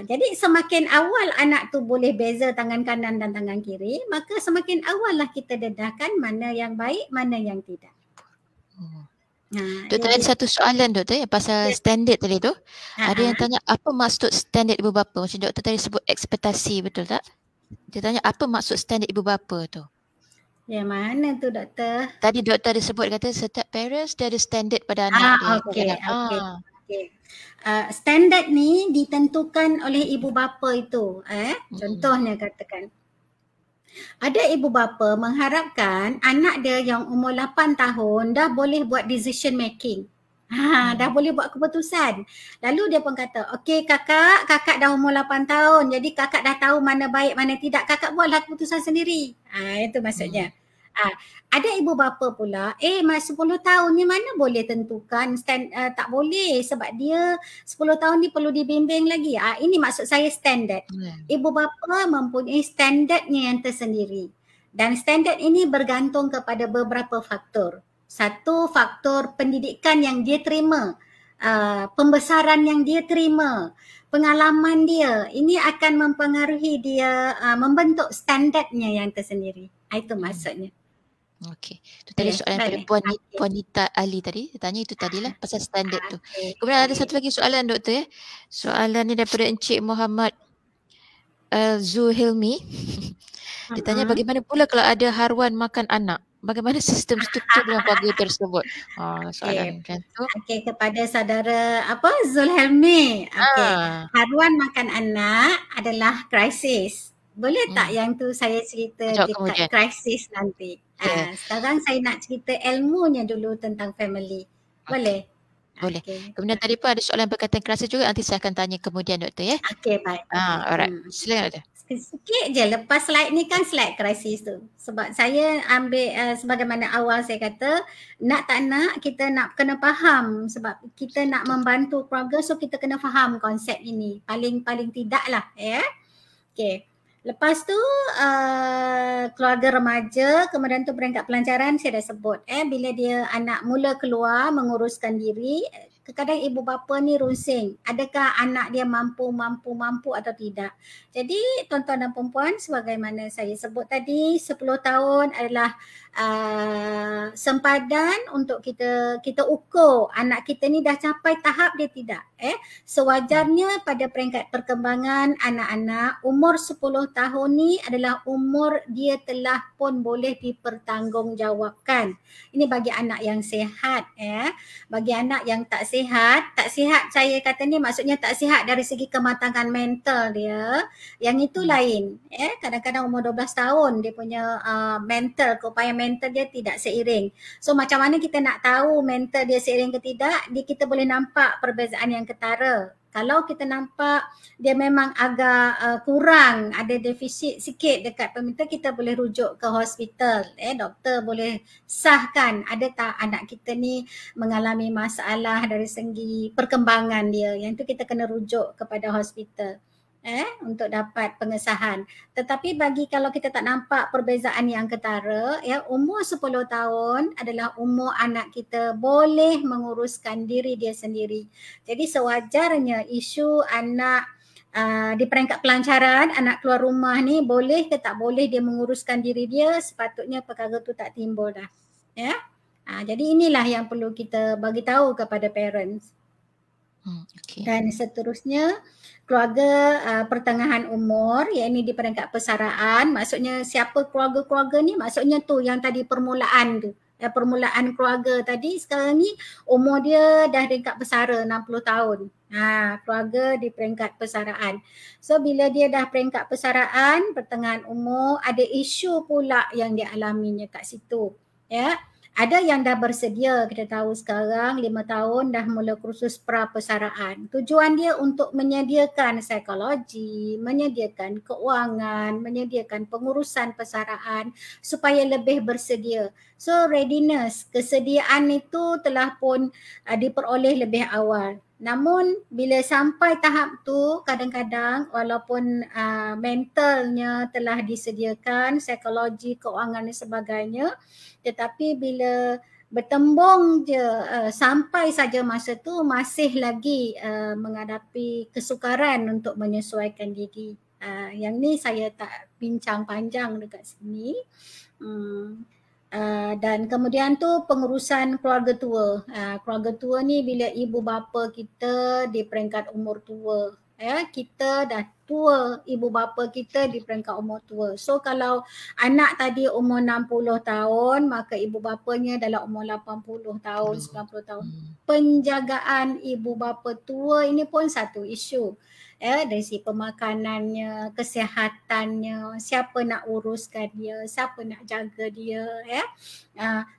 Jadi semakin awal anak tu boleh beza tangan kanan dan tangan kiri, maka semakin awal lah kita dedahkan mana yang baik, mana yang tidak. Doktor, ada satu soalan doktor yang pasal standard tadi tu. Ada yang tanya apa maksud standard ibu bapa? Macam doktor tadi sebut ekspektasi, betul tak? Dia tanya apa maksud standard ibu bapa tu? Yang mana tu doktor? Tadi doktor ada sebut kata setiap parents dia ada standard pada anak dia. Okey. Standard ni ditentukan oleh ibu bapa itu. Contohnya katakan, ada ibu bapa mengharapkan anak dia yang umur 8 tahun dah boleh buat decision making. Dah boleh buat keputusan. Lalu dia pun kata, okey kakak dah umur 8 tahun. Jadi kakak dah tahu mana baik, mana tidak. Kakak buatlah keputusan sendiri. Itu maksudnya. Ada ibu bapa pula, 10 tahun ni mana boleh tentukan, tak boleh sebab dia 10 tahun ni perlu dibimbing lagi. Ini maksud saya standard. Ibu bapa mempunyai standardnya yang tersendiri. Dan standard ini bergantung kepada beberapa faktor. Satu, faktor pendidikan yang dia terima, pembesaran yang dia terima, pengalaman dia. Ini akan mempengaruhi dia membentuk standardnya yang tersendiri. Itu maksudnya. Okey. Itu tadi soalan daripada Puan Nita Ali tadi. Dia tanya itu tadilah pasal standard tu. Kemudian ada satu lagi soalan doktor ya. Soalan ni daripada Encik Muhammad Zuhilmi. Dia tanya bagaimana pula kalau ada haruan makan anak? Bagaimana sistem struktur dalam keluarga tersebut? Soalan Okey. macam tu. Okey, kepada saudara apa Zulhelmi. Okey. Ah, Haruan makan anak adalah krisis. Boleh tak hmm. yang tu saya cerita Jawab dekat kemudian. krisis nanti? Ya, Sekarang saya nak cerita ilmunya dulu tentang family. okey. Boleh? Boleh. Okey. Kemudian tadi pun ada soalan berkaitan krisis juga, nanti saya akan tanya kemudian doktor ya. Okey, baik. Alright. Silakan doktor. Sikit je, lepas slide ni kan slide krisis tu. Sebab saya ambil sebagaimana awal saya kata, nak tak nak kita nak kena faham sebab kita nak membantu keluarga, so kita kena faham konsep ini. Paling tidak lah ya. Okay. Lepas tu keluarga remaja, kemudian tu peringkat pelancaran saya dah sebut. Bila dia anak mula keluar menguruskan diri, kadang-kadang ibu bapa ni runsing. Adakah anak dia mampu atau tidak. Jadi tuan-tuan dan perempuan, sebagaimana saya sebut tadi, 10 tahun adalah sempadan untuk kita ukur anak kita ni dah capai tahap dia tidak. Sewajarnya pada peringkat perkembangan anak-anak, umur 10 tahun ni adalah umur dia telah pun boleh dipertanggungjawabkan. Ini bagi anak yang sihat. Bagi anak yang tak sihat saya kata ni maksudnya tak sihat dari segi kematangan mental dia. Yang itu lain. Kadang-kadang umur 12 tahun dia punya mental, keupayaan mental dia tidak seiring. So macam mana kita nak tahu mental dia seiring ke tidak? Kita boleh nampak perbezaan yang ketara. Kalau kita nampak dia memang agak kurang, ada defisit sikit dekat mental, kita boleh rujuk ke hospital. Doktor boleh sahkan ada tak anak kita ni mengalami masalah dari segi perkembangan dia. Yang tu kita kena rujuk kepada hospital untuk dapat pengesahan. Tetapi bagi kalau kita tak nampak perbezaan yang ketara, umur 10 tahun adalah umur anak kita boleh menguruskan diri dia sendiri. Jadi sewajarnya isu anak di peringkat pelancaran, anak keluar rumah ni boleh ke tak boleh dia menguruskan diri dia, sepatutnya perkara tu tak timbul dah. Jadi inilah yang perlu kita bagi tahu kepada parents. Okay. Dan seterusnya keluarga pertengahan umur, iaitu di peringkat persaraan. Maksudnya siapa keluarga-keluarga ni? Maksudnya tu yang tadi permulaan tu. Permulaan keluarga tadi, sekarang ni umur dia dah dekat bersara 60 tahun. Keluarga di peringkat persaraan. So bila dia dah peringkat persaraan, pertengahan umur, ada isu pula yang dia alaminya kat situ. Ada yang dah bersedia, kita tahu sekarang 5 tahun dah mula kursus pra-persaraan. Tujuan dia untuk menyediakan psikologi, menyediakan keuangan, menyediakan pengurusan persaraan supaya lebih bersedia. So readiness, kesediaan itu telah pun diperoleh lebih awal. Namun bila sampai tahap tu, kadang-kadang walaupun mentalnya telah disediakan, psikologi, keuangan dan sebagainya, tetapi bila bertembung je sampai saja masa tu masih lagi menghadapi kesukaran untuk menyesuaikan diri. Yang ni saya tak bincang panjang dekat sini. Dan kemudian tu pengurusan keluarga tua. Keluarga tua ni bila ibu bapa kita di peringkat umur tua. Kita dah tua, ibu bapa kita di peringkat umur tua. So kalau anak tadi umur 60 tahun, maka ibu bapanya dalam umur 80 tahun, 90 tahun. Penjagaan ibu bapa tua ini pun satu isu. Dari segi pemakanannya, kesihatannya, siapa nak uruskan dia, siapa nak jaga dia.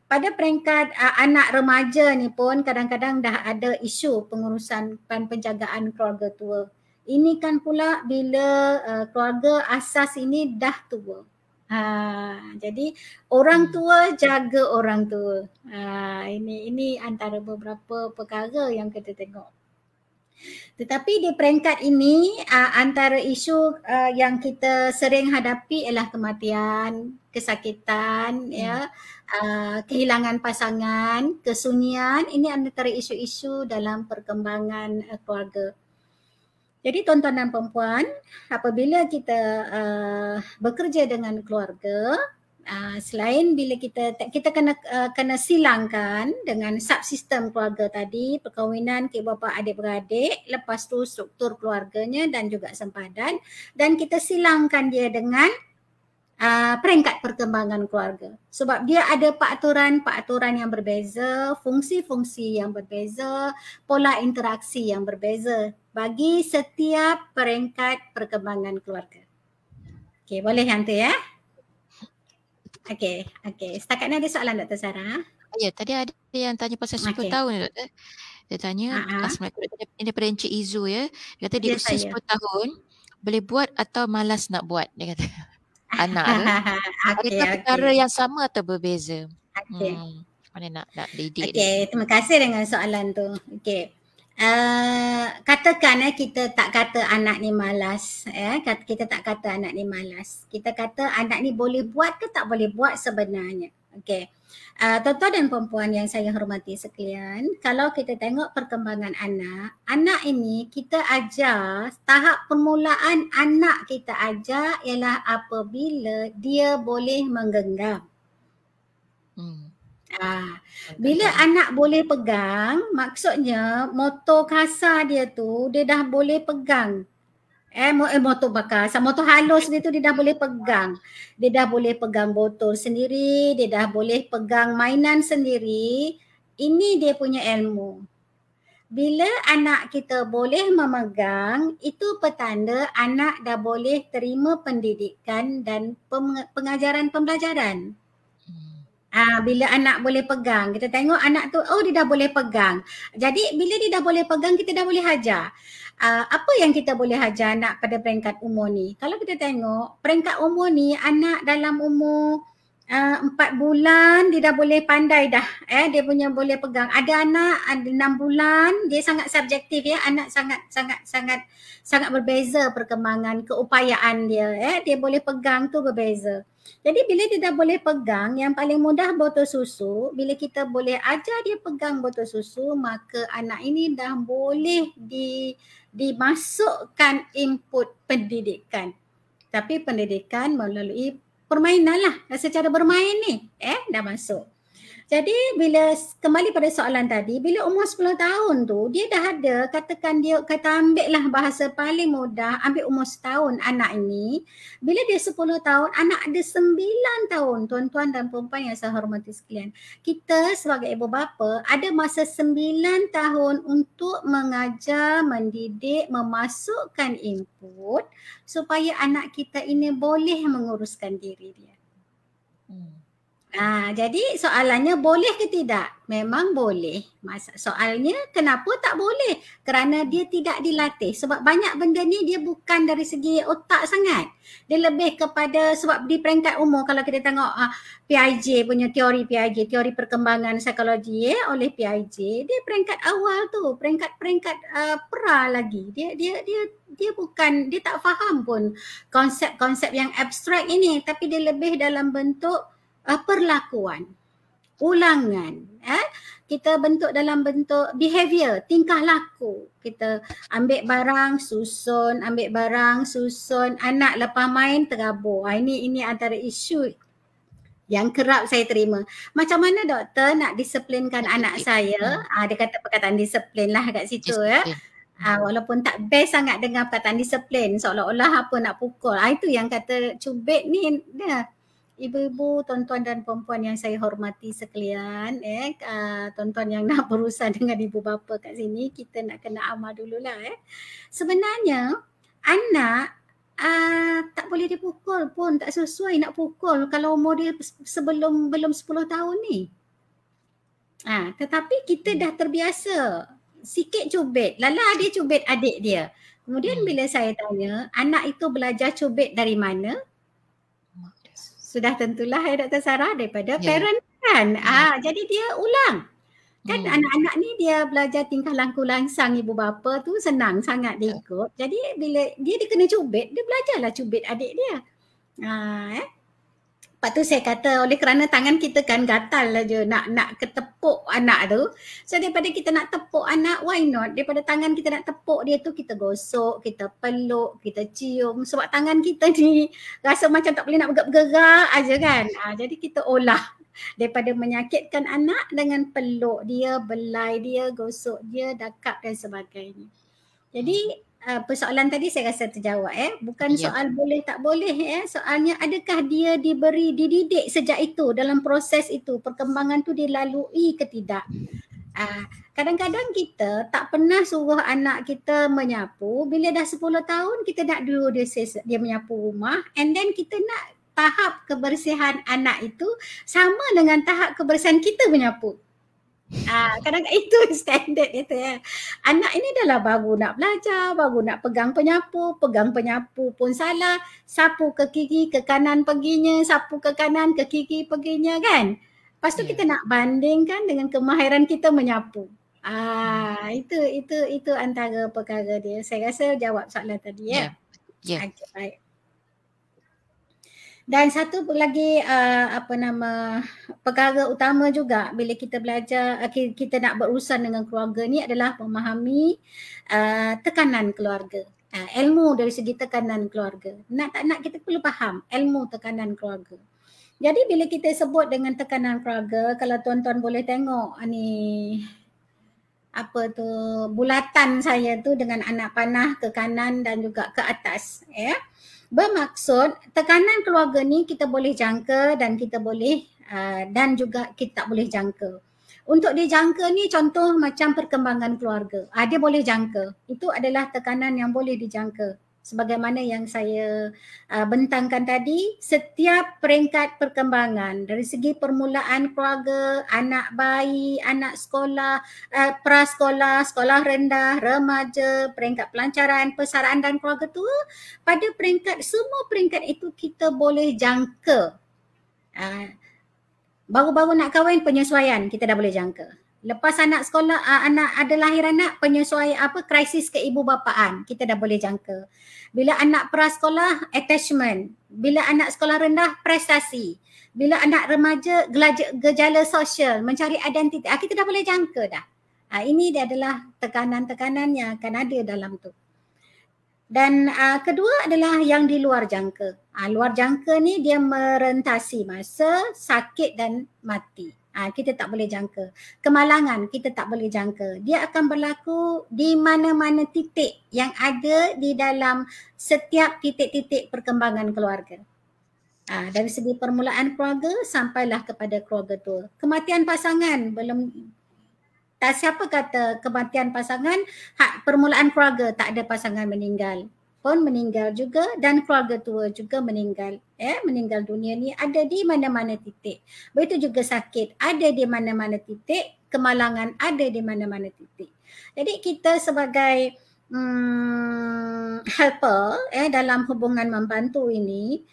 Pada peringkat anak remaja ni pun kadang-kadang dah ada isu pengurusan dan penjagaan keluarga tua. Ini kan pula bila keluarga asas ini dah tua. Jadi orang tua jaga orang tua. Ini antara beberapa perkara yang kita tengok. Tetapi di peringkat ini antara isu yang kita sering hadapi ialah kematian, kesakitan, kehilangan pasangan, kesunyian. Ini antara isu-isu dalam perkembangan keluarga. Jadi tuan-tuan dan perempuan, apabila kita bekerja dengan keluarga, selain bila kita kena silangkan dengan subsistem keluarga tadi, perkahwinan, ibu bapa, adik-beradik, lepas tu struktur keluarganya dan juga sempadan, dan kita silangkan dia dengan peringkat perkembangan keluarga. Sebab dia ada peraturan yang berbeza, fungsi-fungsi yang berbeza, pola interaksi yang berbeza bagi setiap peringkat perkembangan keluarga. Okey, boleh yang tu ya? Okey. Setakat ni ada soalan Dr. Sarah? Ya, tadi ada yang tanya pasal 10 tahun ya, Doktor. Dia tanya, Assalamualaikum, ini daripada Encik Izu ya. Dia kata di usia 10 tahun, boleh buat atau malas nak buat, dia kata. Anak tu. Adakah perkara yang sama atau berbeza? Mana nak didik dia. Terima kasih dengan soalan tu. Katakan kita tak kata anak ni malas, kita tak kata anak ni malas. Kita kata anak ni boleh buat ke tak boleh buat sebenarnya. Tuan-tuan dan perempuan yang saya hormati sekalian, kalau kita tengok perkembangan anak ini kita ajar, tahap permulaan anak kita ajar ialah apabila dia boleh menggenggam. Bila anak boleh pegang, maksudnya motor kasar dia tu dia dah boleh pegang. Motor halus dia tu dia dah boleh pegang. Dia dah boleh pegang botol sendiri, dia dah boleh pegang mainan sendiri. Ini dia punya ilmu. Bila anak kita boleh memegang, itu petanda anak dah boleh terima pendidikan dan pengajaran pembelajaran. Bila anak boleh pegang, kita tengok anak tu, dia dah boleh pegang. Jadi bila dia dah boleh pegang, kita dah boleh hajar. Apa yang kita boleh hajar anak pada peringkat umur ni? Kalau kita tengok peringkat umur ni, anak dalam umur 4 bulan dia dah boleh pandai dah. Dia punya boleh pegang. Ada anak ada 6 bulan, dia sangat subjektif ya. Anak sangat berbeza perkembangan keupayaan dia. Dia boleh pegang tu berbeza. Jadi bila dia dah boleh pegang, yang paling mudah botol susu, bila kita boleh ajar dia pegang botol susu, maka anak ini dah boleh dimasukkan input pendidikan. Tapi pendidikan melalui permainan lah, secara bermain ni, dah masuk. Jadi bila kembali pada soalan tadi, bila umur 10 tahun tu, dia dah ada, kata ambil lah bahasa paling mudah, ambil umur setahun anak ini. Bila dia 10 tahun, anak ada 9 tahun, tuan-tuan dan perempuan yang saya hormati sekalian. Kita sebagai ibu bapa ada masa 9 tahun untuk mengajar, mendidik, memasukkan input supaya anak kita ini boleh menguruskan diri dia. Jadi soalannya boleh ke tidak? Memang boleh. Soalnya kenapa tak boleh? Kerana dia tidak dilatih. Sebab banyak benda ni dia bukan dari segi otak sangat. Dia lebih kepada, sebab di peringkat umur kalau kita tengok PIJ punya teori PIJ, teori perkembangan psikologi oleh PIJ, dia peringkat awal tu, peringkat pra lagi. Dia bukan, dia tak faham pun konsep-konsep yang abstrak ini, tapi dia lebih dalam bentuk perlakuan, ulangan. Kita bentuk dalam bentuk behavior, tingkah laku. Kita ambil barang, susun, anak lepas main terabur. Ini antara isu yang kerap saya terima. Macam mana doktor nak disiplinkan anak saya? Dia kata perkataan disiplin lah kat situ ya. Walaupun tak best sangat dengar perkataan disiplin, seolah-olah apa nak pukul. Itu yang kata cubit ni dah. Ibu-ibu, tuan-tuan dan perempuan yang saya hormati sekalian, tuan-tuan yang nak berurusan dengan ibu bapa kat sini, kita nak kena amal dululah. Sebenarnya anak tak boleh dipukul pun, tak sesuai nak pukul kalau umur dia belum 10 tahun ni. Tetapi kita dah terbiasa sikit cubit, lala dia cubit adik dia. Kemudian bila saya tanya, anak itu belajar cubit dari mana? Sudah tentulah Dr. Sarah daripada parent kan. Jadi dia ulang. Kan anak-anak ni dia belajar tingkah laku langsang ibu bapa tu senang sangat dia ikut. Jadi bila dia kena cubit, dia belajarlah cubit adik dia. Lepas tu saya kata oleh kerana tangan kita kan gatal aja nak ketepuk anak tu. So daripada kita nak tepuk anak, why not? Daripada tangan kita nak tepuk dia tu, kita gosok, kita peluk, kita cium. Sebab tangan kita ni rasa macam tak boleh nak bergerak aja kan. Jadi kita olah. Daripada menyakitkan anak dengan peluk dia, belai dia, gosok dia, dakap dan sebagainya. Jadi persoalan tadi saya rasa terjawab bukan Ya. soal boleh tak boleh soalnya adakah dia dididik sejak itu dalam proses itu perkembangan tu dilalui ke tidak. Kadang-kadang kita tak pernah suruh anak kita menyapu, bila dah 10 tahun kita nak dulu dia menyapu rumah, and then kita nak tahap kebersihan anak itu sama dengan tahap kebersihan kita menyapu. Kadang-kadang itu standard itu ya. Anak ini dah lah baru nak belajar, baru nak pegang penyapu pun salah, sapu ke kiri ke kanan perginya, sapu ke kanan ke kiri perginya kan. Lepas tu kita nak bandingkan dengan kemahiran kita menyapu. Itu antara perkara dia. Saya rasa jawab soalan tadi ya. Ya. Okay, baik. Dan satu lagi perkara utama juga bila kita belajar, kita nak berurusan dengan keluarga ni adalah memahami tekanan keluarga. Ilmu dari segi tekanan keluarga. Nak tak nak kita perlu faham ilmu tekanan keluarga. Jadi bila kita sebut dengan tekanan keluarga, kalau tuan-tuan boleh tengok ni bulatan saya tu dengan anak panah ke kanan dan juga ke atas ya. Bermaksud tekanan keluarga ni kita boleh jangka dan kita boleh dan juga kita tak boleh jangka. Untuk dijangka ni contoh macam perkembangan keluarga. Dia boleh jangka. Itu adalah tekanan yang boleh dijangka. Sebagaimana yang saya bentangkan tadi, setiap peringkat perkembangan dari segi permulaan keluarga, anak bayi, anak sekolah, prasekolah, sekolah rendah, remaja, peringkat pelancaran, persaraan dan keluarga tua, pada semua peringkat itu kita boleh jangka. Baru-baru nak kahwin, penyesuaian kita dah boleh jangka. Lepas anak sekolah, ada lahir anak, penyesuaian krisis keibubapaan, kita dah boleh jangka. Bila anak prasekolah, attachment. Bila anak sekolah rendah, prestasi. Bila anak remaja, gejala sosial, mencari identiti. Kita dah boleh jangka dah. Ini dia adalah tekanan-tekanan yang akan ada dalam tu. Dan kedua adalah yang di luar jangka. Luar jangka ni dia merentasi masa, sakit dan mati. Kita tak boleh jangka. Kemalangan kita tak boleh jangka. Dia akan berlaku di mana-mana titik yang ada di dalam setiap titik-titik perkembangan keluarga. Dari segi permulaan keluarga sampailah kepada keluarga tua. Kematian pasangan tak siapa kata kematian pasangan, permulaan keluarga tak ada pasangan meninggal. Pun meninggal juga dan keluarga tua juga meninggal. Meninggal dunia ni ada di mana-mana titik. Begitu juga sakit ada di mana-mana titik, kemalangan ada di mana-mana titik. Jadi kita sebagai helper dalam hubungan membantu ini,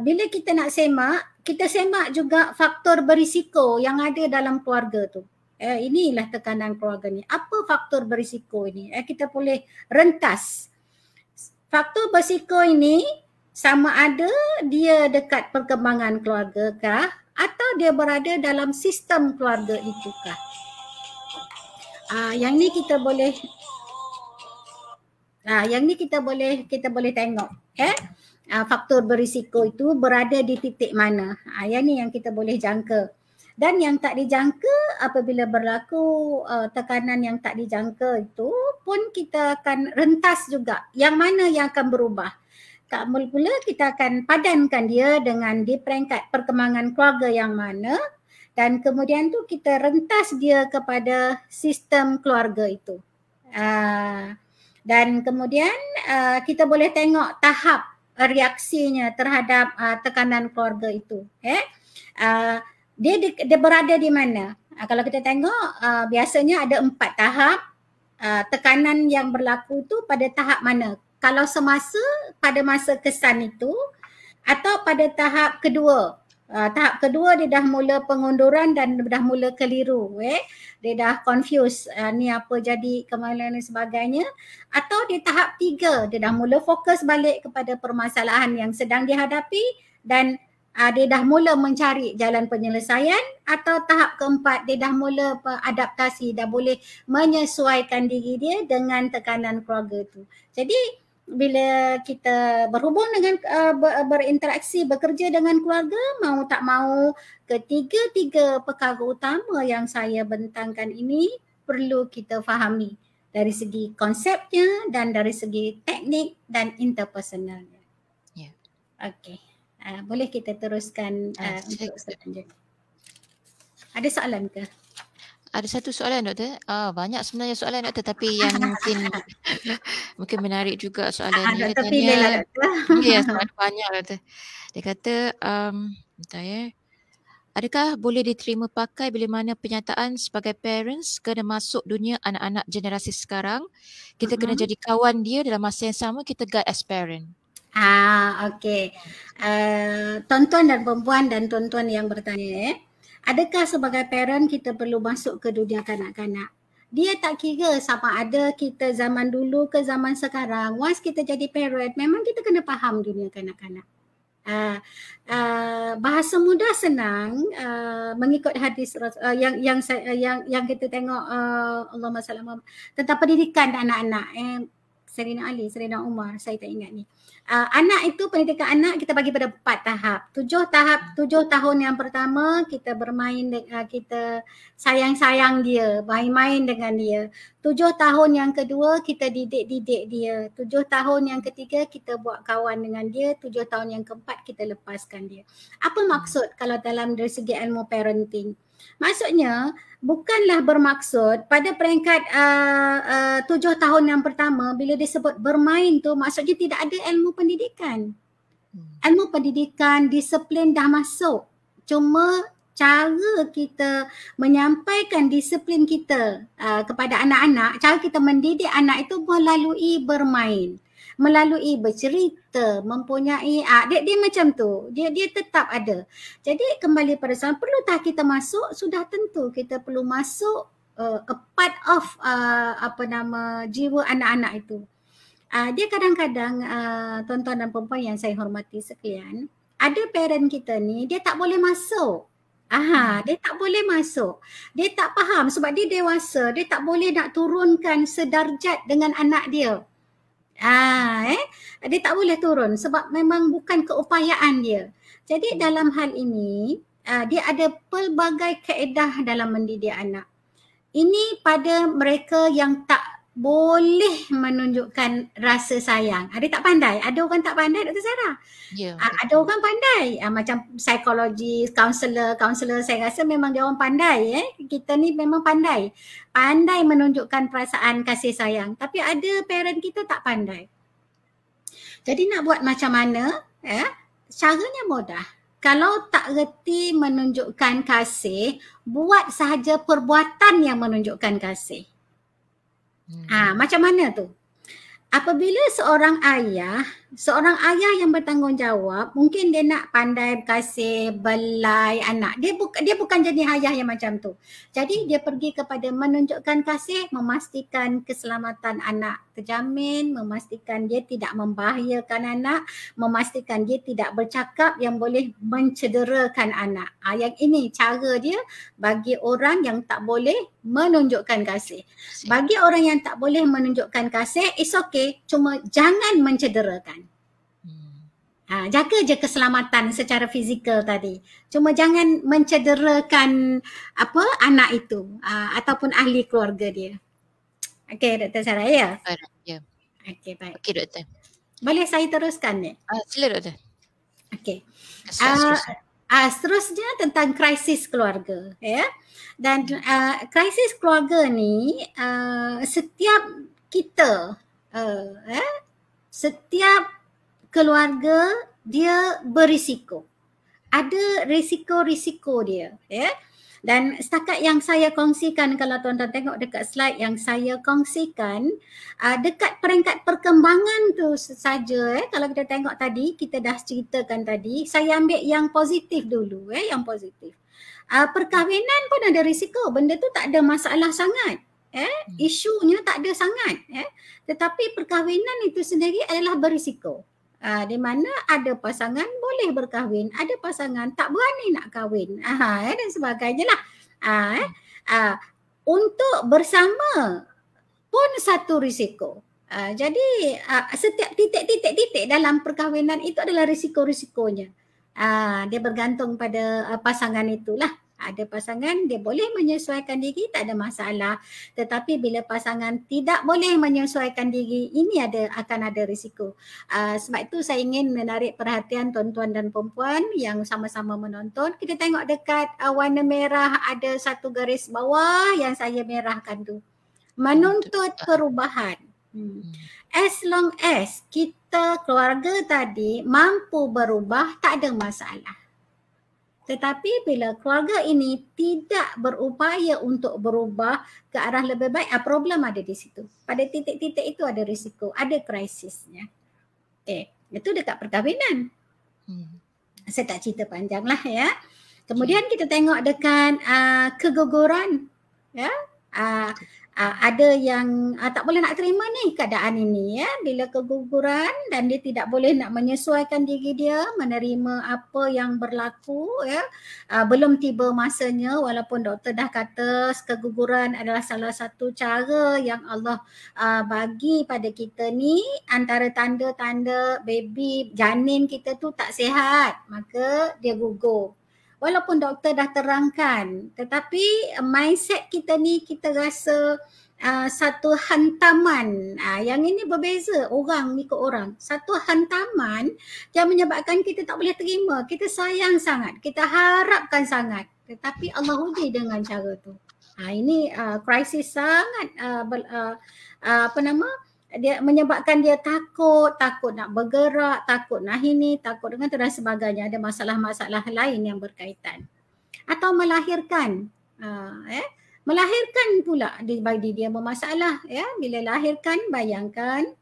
bila kita nak semak, kita semak juga faktor berisiko yang ada dalam keluarga tu. Inilah tekanan keluarga ni. Apa faktor berisiko ini? Kita boleh rentas. Faktor berisiko ini sama ada dia dekat perkembangan keluarga kah atau dia berada dalam sistem keluarga itu kah. Yang ni kita boleh kita boleh tengok faktor berisiko itu berada di titik mana. Yang ni yang kita boleh jangka. Dan yang tak dijangka, apabila berlaku tekanan yang tak dijangka itu pun kita akan rentas juga yang mana yang akan berubah. Mula-mula kita akan padankan dia dengan di peringkat perkembangan keluarga yang mana dan kemudian tu kita rentas dia kepada sistem keluarga itu. Dan kemudian kita boleh tengok tahap reaksinya terhadap tekanan keluarga itu. Dia berada di mana? Kalau kita tengok biasanya ada 4 tahap tekanan yang berlaku tu pada tahap mana? Kalau pada masa kesan itu atau pada tahap kedua. Tahap kedua dia dah mula pengunduran dan dah mula keliru. Dia dah confuse ni apa jadi kemalangan dan sebagainya. Atau di tahap 3 dia dah mula fokus balik kepada permasalahan yang sedang dihadapi dan dia dah mula mencari jalan penyelesaian atau tahap keempat dia dah mula adaptasi, dah boleh menyesuaikan diri dia dengan tekanan keluarga tu. Jadi bila kita berhubung dengan berinteraksi, bekerja dengan keluarga, mau tak mau ketiga-tiga perkara utama yang saya bentangkan ini perlu kita fahami. dari segi konsepnya dan dari segi teknik dan interpersonalnya. Ya. Okey. Boleh kita teruskan untuk selanjutnya. Ada soalan ke? Ada satu soalan doktor. Banyak sebenarnya soalan doktor, tapi yang mungkin menarik juga soalan ni. Doktor pilihlah doktor. Ya, soalan banyak doktor. Dia kata, bentar ya. Adakah boleh diterima pakai bila mana penyataan sebagai parents kena masuk dunia anak-anak generasi sekarang, kita kena jadi kawan dia dalam masa yang sama kita guide as parent? Okey. Tuan-tuan dan perempuan dan tuan-tuan yang bertanya, adakah sebagai parent kita perlu masuk ke dunia kanak-kanak? Dia tak kira sama ada kita zaman dulu ke zaman sekarang. Once kita jadi parent, memang kita kena faham dunia kanak-kanak. Bahasa mudah senang, mengikut hadis yang kita tengok, Allahumma salli tentang pendidikan anak-anak. Sayyidina Ali, Sayyidina Umar, saya tak ingat ni. Anak itu, pendidikan anak kita bagi pada 4 tahap. 7 tahun yang pertama kita bermain, kita sayang-sayang dia, main-main dengan dia. 7 tahun yang kedua kita didik-didik dia. 7 tahun yang ketiga kita buat kawan dengan dia. 7 tahun yang keempat kita lepaskan dia. Apa maksud kalau dalam dari segi ilmu parenting? Maksudnya bukanlah bermaksud pada peringkat 7 tahun yang pertama bila disebut bermain tu maksudnya tidak ada ilmu pendidikan. Ilmu pendidikan, disiplin dah masuk. Cuma cara kita menyampaikan disiplin kita kepada anak-anak, cara kita mendidik anak itu melalui bermain, melalui bercerita, mempunyai dia macam tu. Dia tetap ada. Jadi kembali pada soalan, perlu tak kita masuk? Sudah tentu kita perlu masuk a part of jiwa anak-anak itu. Dia kadang-kadang tuan-tuan dan perempuan yang saya hormati sekalian, ada parent kita ni dia tak boleh masuk. Dia tak boleh masuk. Dia tak faham sebab dia dewasa, dia tak boleh nak turunkan sedarjat dengan anak dia. Dia tak boleh turun sebab memang bukan keupayaan dia. Jadi dalam hal ini dia ada pelbagai kaedah dalam mendidik anak. Ini pada mereka yang tak boleh menunjukkan rasa sayang. Dia tak pandai. Ada orang tak pandai, Dr. Sarah. Yeah. Ada orang pandai. Macam psikologi, kaunselor saya rasa memang dia orang pandai. Kita ni memang pandai. Pandai menunjukkan perasaan kasih sayang. Tapi ada parent kita tak pandai. Jadi nak buat macam mana? Caranya mudah. Kalau tak reti menunjukkan kasih, buat sahaja perbuatan yang menunjukkan kasih. Macam mana tu? Apabila seorang ayah yang bertanggungjawab, mungkin dia nak pandai kasih belai anak. Dia bukan jadi ayah yang macam tu. Jadi dia pergi kepada menunjukkan kasih, memastikan keselamatan anak terjamin, memastikan dia tidak membahayakan anak, memastikan dia tidak bercakap yang boleh mencederakan anak. Yang ini cara dia bagi orang yang tak boleh menunjukkan kasih. Bagi orang yang tak boleh menunjukkan kasih, it's okay, cuma jangan mencederakan. Jaga je keselamatan secara fizikal tadi. Cuma jangan mencederakan anak itu ataupun ahli keluarga dia. Okey, Dr. Sarah, ya? Ya. Okey, baik. Okey, doktor. Boleh saya teruskan ni? Sila, doktor. Okey. Seterusnya tentang krisis keluarga, ya. Dan krisis keluarga ni setiap kita, setiap keluarga dia berisiko. Ada risiko-risiko dia, ya. Dan setakat yang saya kongsikan, kalau tuan-tuan tengok dekat slide yang saya kongsikan, dekat peringkat perkembangan tu saja, kalau kita tengok tadi, kita dah ceritakan tadi, saya ambil yang positif dulu, yang positif. Perkahwinan pun ada risiko, benda tu tak ada masalah sangat. Isunya tak ada sangat. Tetapi perkahwinan itu sendiri adalah berisiko. Di mana ada pasangan boleh berkahwin, ada pasangan tak berani nak kahwin, dan sebagainya lah. Untuk bersama pun satu risiko. Jadi setiap titik-titik dalam perkahwinan itu adalah risiko-risikonya. Dia bergantung pada pasangan itulah. Ada pasangan dia boleh menyesuaikan diri, tak ada masalah. Tetapi bila pasangan tidak boleh menyesuaikan diri, ini akan ada risiko. Sebab itu saya ingin menarik perhatian tuan-tuan dan perempuan yang sama-sama menonton. Kita tengok dekat warna merah ada satu garis bawah yang saya merahkan tu. Menuntut perubahan. As long as kita keluarga tadi mampu berubah, tak ada masalah. Tetapi bila keluarga ini tidak berupaya untuk berubah ke arah lebih baik, problem ada di situ. Pada titik-titik itu ada risiko, ada krisisnya. Itu dekat perkahwinan. Saya tak cerita panjang lah ya. Kemudian kita tengok dekat keguguran. Ya. Ada yang tak boleh nak terima ni keadaan ini ya, bila keguguran dan dia tidak boleh nak menyesuaikan diri dia menerima apa yang berlaku ya. Belum tiba masanya, walaupun doktor dah kata keguguran adalah salah satu cara yang Allah bagi pada kita ni, antara tanda-tanda baby janin kita tu tak sihat, maka dia gugur. Walaupun doktor dah terangkan, tetapi mindset kita ni kita rasa satu hantaman. Yang ini berbeza orang ikut orang. Satu hantaman yang menyebabkan kita tak boleh terima. Kita sayang sangat, kita harapkan sangat, tetapi Allah uji dengan cara tu. Ini krisis sangat dia menyebabkan dia takut nak bergerak, takut nak ini, takut dengan tu dan sebagainya. Ada masalah-masalah lain yang berkaitan. Atau melahirkan. Melahirkan pula bagi dia bermasalah ya. Bila lahirkan, bayangkan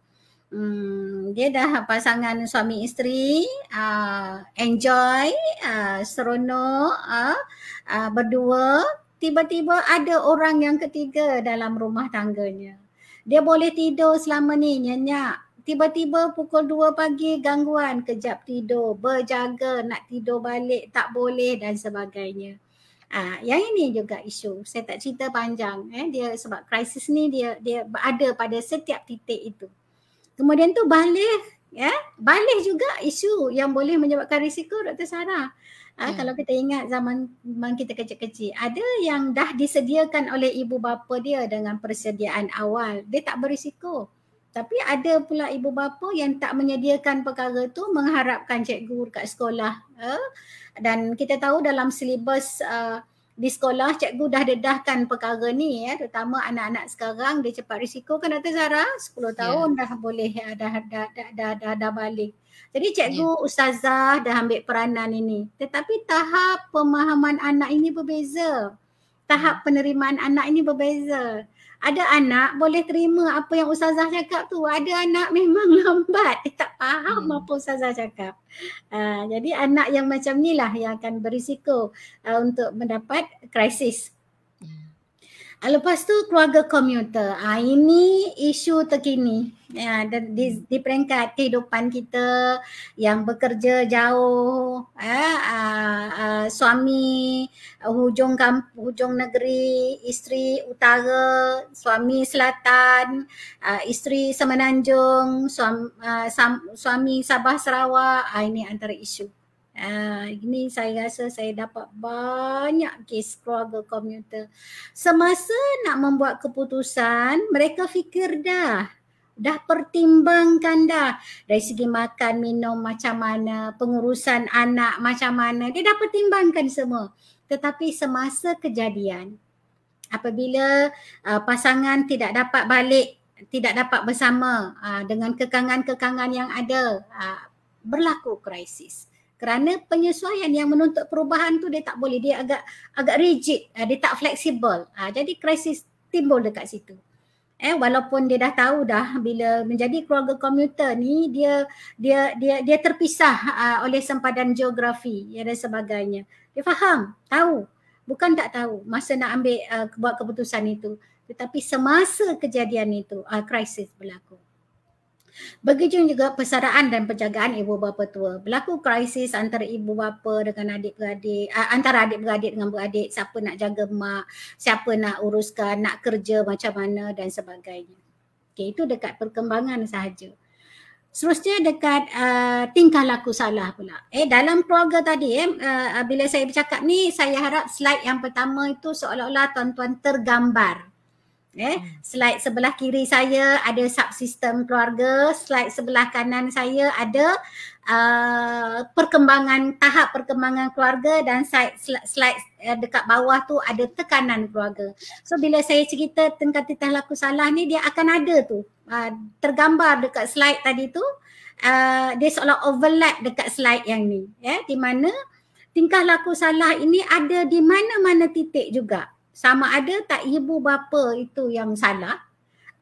dia dah pasangan suami isteri, enjoy, seronok, berdua, tiba-tiba ada orang yang ketiga dalam rumah tangganya. Dia boleh tidur selama ni nyenyak. Tiba-tiba pukul 2 pagi gangguan, kejap tidur, berjaga nak tidur balik, tak boleh dan sebagainya. Yang ini juga isu. Saya tak cerita panjang. Dia sebab krisis ni dia ada pada setiap titik itu. Kemudian tu balik. Balik juga isu yang boleh menyebabkan risiko, Dr. Sarah. Kalau kita ingat zaman kita kecil-kecil, ada yang dah disediakan oleh ibu bapa dia dengan persediaan awal. Dia tak berisiko. Tapi ada pula ibu bapa yang tak menyediakan perkara tu, mengharapkan cikgu kat sekolah. Dan kita tahu dalam silibus di sekolah, cikgu dah dedahkan perkara ni ya, terutama anak-anak sekarang dia cepat risiko kan Dr. Sarah, 10 tahun dah boleh dah balik. Jadi cikgu ustazah dah ambil peranan ini. Tetapi tahap pemahaman anak ini berbeza. Tahap penerimaan anak ini berbeza. Ada anak boleh terima apa yang ustazah cakap tu. Ada anak memang lambat. Dia tak faham apa ustazah cakap. Jadi anak yang macam ni lah yang akan berisiko untuk mendapat krisis. Lepas tu keluarga komuter. Ini isu terkini. Di peringkat kehidupan kita yang bekerja jauh, suami hujung negeri, isteri utara, suami selatan, isteri semenanjung, suami Sabah Sarawak. Ini antara isu. Ini saya rasa saya dapat banyak kes keluarga komuter. Semasa nak membuat keputusan, mereka fikir dah pertimbangkan dah. Dari segi makan, minum macam mana, pengurusan anak macam mana, dia dah pertimbangkan semua. Tetapi semasa kejadian, apabila pasangan tidak dapat balik, tidak dapat bersama dengan kekangan-kekangan yang ada, berlaku krisis. Kerana penyesuaian yang menuntut perubahan tu dia tak boleh, dia agak rigid, dia tak fleksibel. Jadi krisis timbul dekat situ. Walaupun dia dah tahu dah bila menjadi keluarga komuter ni dia terpisah oleh sempadan geografi dan sebagainya. Dia faham, tahu. Bukan tak tahu masa nak ambil buat keputusan itu. Tetapi semasa kejadian itu krisis berlaku. Begitu juga persaraan dan penjagaan ibu bapa tua. Berlaku krisis antara ibu bapa dengan adik-beradik, antara adik-beradik dengan beradik, siapa nak jaga mak, siapa nak uruskan, nak kerja macam mana dan sebagainya. Itu dekat perkembangan sahaja. Seterusnya dekat tingkah laku salah pula. Dalam keluarga tadi bila saya bercakap ni, saya harap slide yang pertama itu seolah-olah tuan-tuan tergambar. Slide sebelah kiri saya ada subsistem keluarga, slide sebelah kanan saya ada tahap perkembangan keluarga, dan slide dekat bawah tu ada tekanan keluarga. So bila saya cerita tentang tingkah laku salah ni, dia akan ada tu tergambar dekat slide tadi tu, dia seolah overlap dekat slide yang ni, di mana tingkah laku salah ini ada di mana-mana titik juga. Sama ada tak ibu bapa itu yang salah,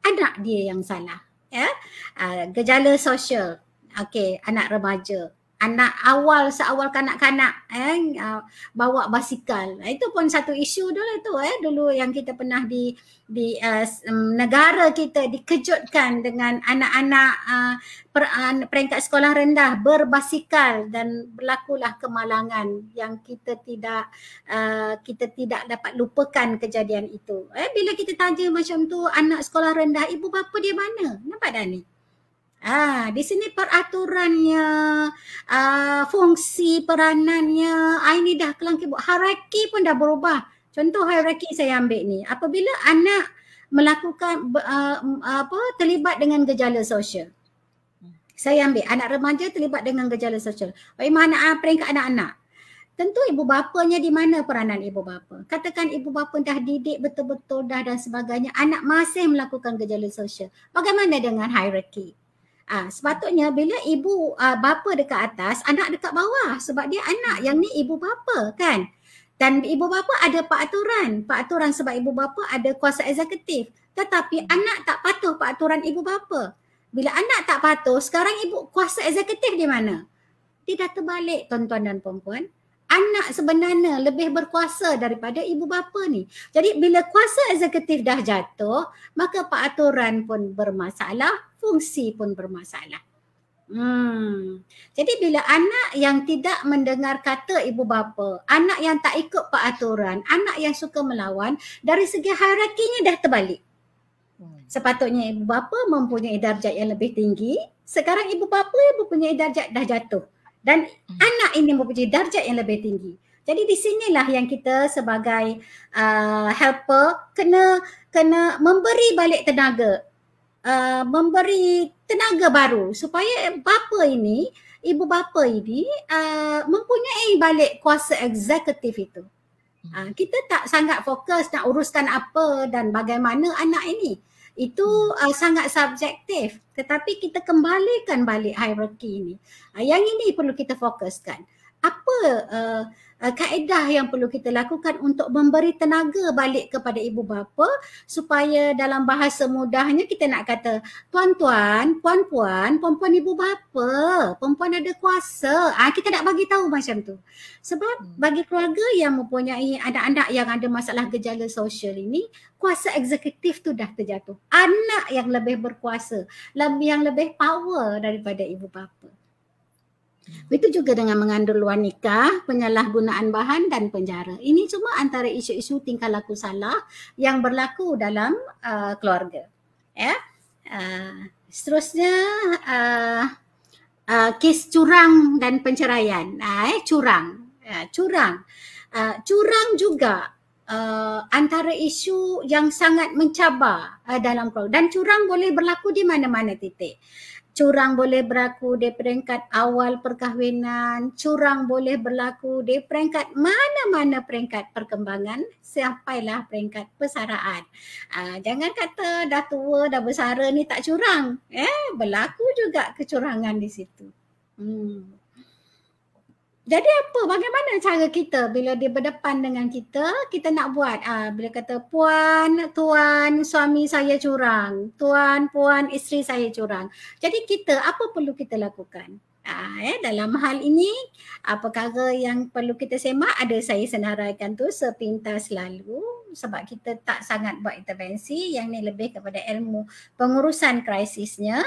anak dia yang salah. Gejala sosial, anak remaja, anak seawal kanak-kanak bawa basikal. Itu pun satu isu dulu dulu yang kita pernah di negara kita dikejutkan dengan anak-anak peringkat sekolah rendah berbasikal, dan berlakulah kemalangan yang kita tidak dapat lupakan kejadian itu. Bila kita tanya macam tu, anak sekolah rendah, ibu bapa dia mana? Nampak dah ni? Di sini peraturannya, fungsi peranannya, ini dah kelangkibut. Hierarki pun dah berubah. Contoh hierarki saya ambil ni. Apabila anak melakukan terlibat dengan gejala sosial. Saya ambil anak remaja terlibat dengan gejala sosial. Bagaimana peringkat anak-anak? Tentu ibu bapanya di mana peranan ibu bapa? Katakan ibu bapa dah didik betul-betul dah dan sebagainya, anak masih melakukan gejala sosial. Bagaimana dengan hierarki? Sepatutnya bila ibu bapa dekat atas, anak dekat bawah, sebab dia anak, yang ni ibu bapa kan. Dan ibu bapa ada peraturan sebab ibu bapa ada kuasa eksekutif. Tetapi anak tak patuh peraturan ibu bapa. Bila anak tak patuh, sekarang ibu kuasa eksekutif di mana? Dia dah terbalik, tuan-tuan dan puan-puan. Anak sebenarnya lebih berkuasa daripada ibu bapa ni. Jadi bila kuasa eksekutif dah jatuh, maka peraturan pun bermasalah, fungsi pun bermasalah. Jadi bila anak yang tidak mendengar kata ibu bapa, anak yang tak ikut peraturan, anak yang suka melawan, dari segi hierarkinya dah terbalik. Sepatutnya ibu bapa mempunyai darjat yang lebih tinggi, sekarang ibu bapa yang mempunyai darjat dah jatuh. Dan anak ini mempunyai darjat yang lebih tinggi. Jadi di sinilah yang kita sebagai helper kena memberi balik tenaga, memberi tenaga baru supaya ibu bapa ini mempunyai balik kuasa eksekutif itu. Kita tak sangat fokus nak uruskan apa dan bagaimana anak ini. Itu sangat subjektif, tetapi kita kembalikan balik hierarki ini. Yang ini perlu kita fokuskan. Apa kaedah yang perlu kita lakukan untuk memberi tenaga balik kepada ibu bapa supaya dalam bahasa mudahnya kita nak kata, tuan-tuan, puan-puan, perempuan ibu bapa, perempuan ada kuasa. Kita nak bagi tahu macam tu. Sebab bagi keluarga yang mempunyai anak-anak yang ada masalah gejala sosial ini, kuasa eksekutif tu dah terjatuh. Anak yang lebih berkuasa, yang lebih power daripada ibu bapa. Begitu juga dengan mengandung luar nikah, penyalahgunaan bahan dan penjara. Ini cuma antara isu-isu tingkah laku salah yang berlaku dalam keluarga. Seterusnya kes curang dan penceraian. Curang juga antara isu yang sangat mencabar dalam keluarga. Dan curang boleh berlaku di mana-mana titik. Curang boleh berlaku di peringkat awal perkahwinan, curang boleh berlaku di peringkat mana-mana peringkat perkembangan sampailah peringkat persaraan. Jangan kata dah tua, dah bersara ni tak curang. Berlaku juga kecurangan di situ. Jadi apa? Bagaimana cara kita bila dia berdepan dengan kita, kita nak buat? Bila kata puan, tuan, suami saya curang. Tuan, puan, isteri saya curang. Jadi kita, apa perlu kita lakukan? Dalam hal ini, perkara yang perlu kita semak ada saya senaraikan tu sepintas lalu sebab kita tak sangat buat intervensi, yang ni lebih kepada ilmu pengurusan krisisnya.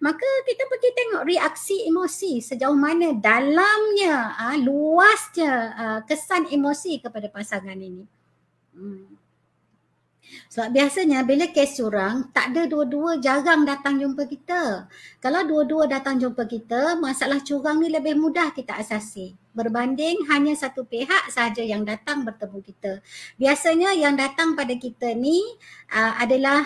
Maka kita pergi tengok reaksi emosi sejauh mana dalamnya, luasnya kesan emosi kepada pasangan ini. Sebab biasanya bila kes curang, tak ada dua-dua jarang datang jumpa kita. Kalau dua-dua datang jumpa kita, masalah curang ni lebih mudah kita asasi. Berbanding hanya satu pihak sahaja yang datang bertemu kita. Biasanya yang datang pada kita ni adalah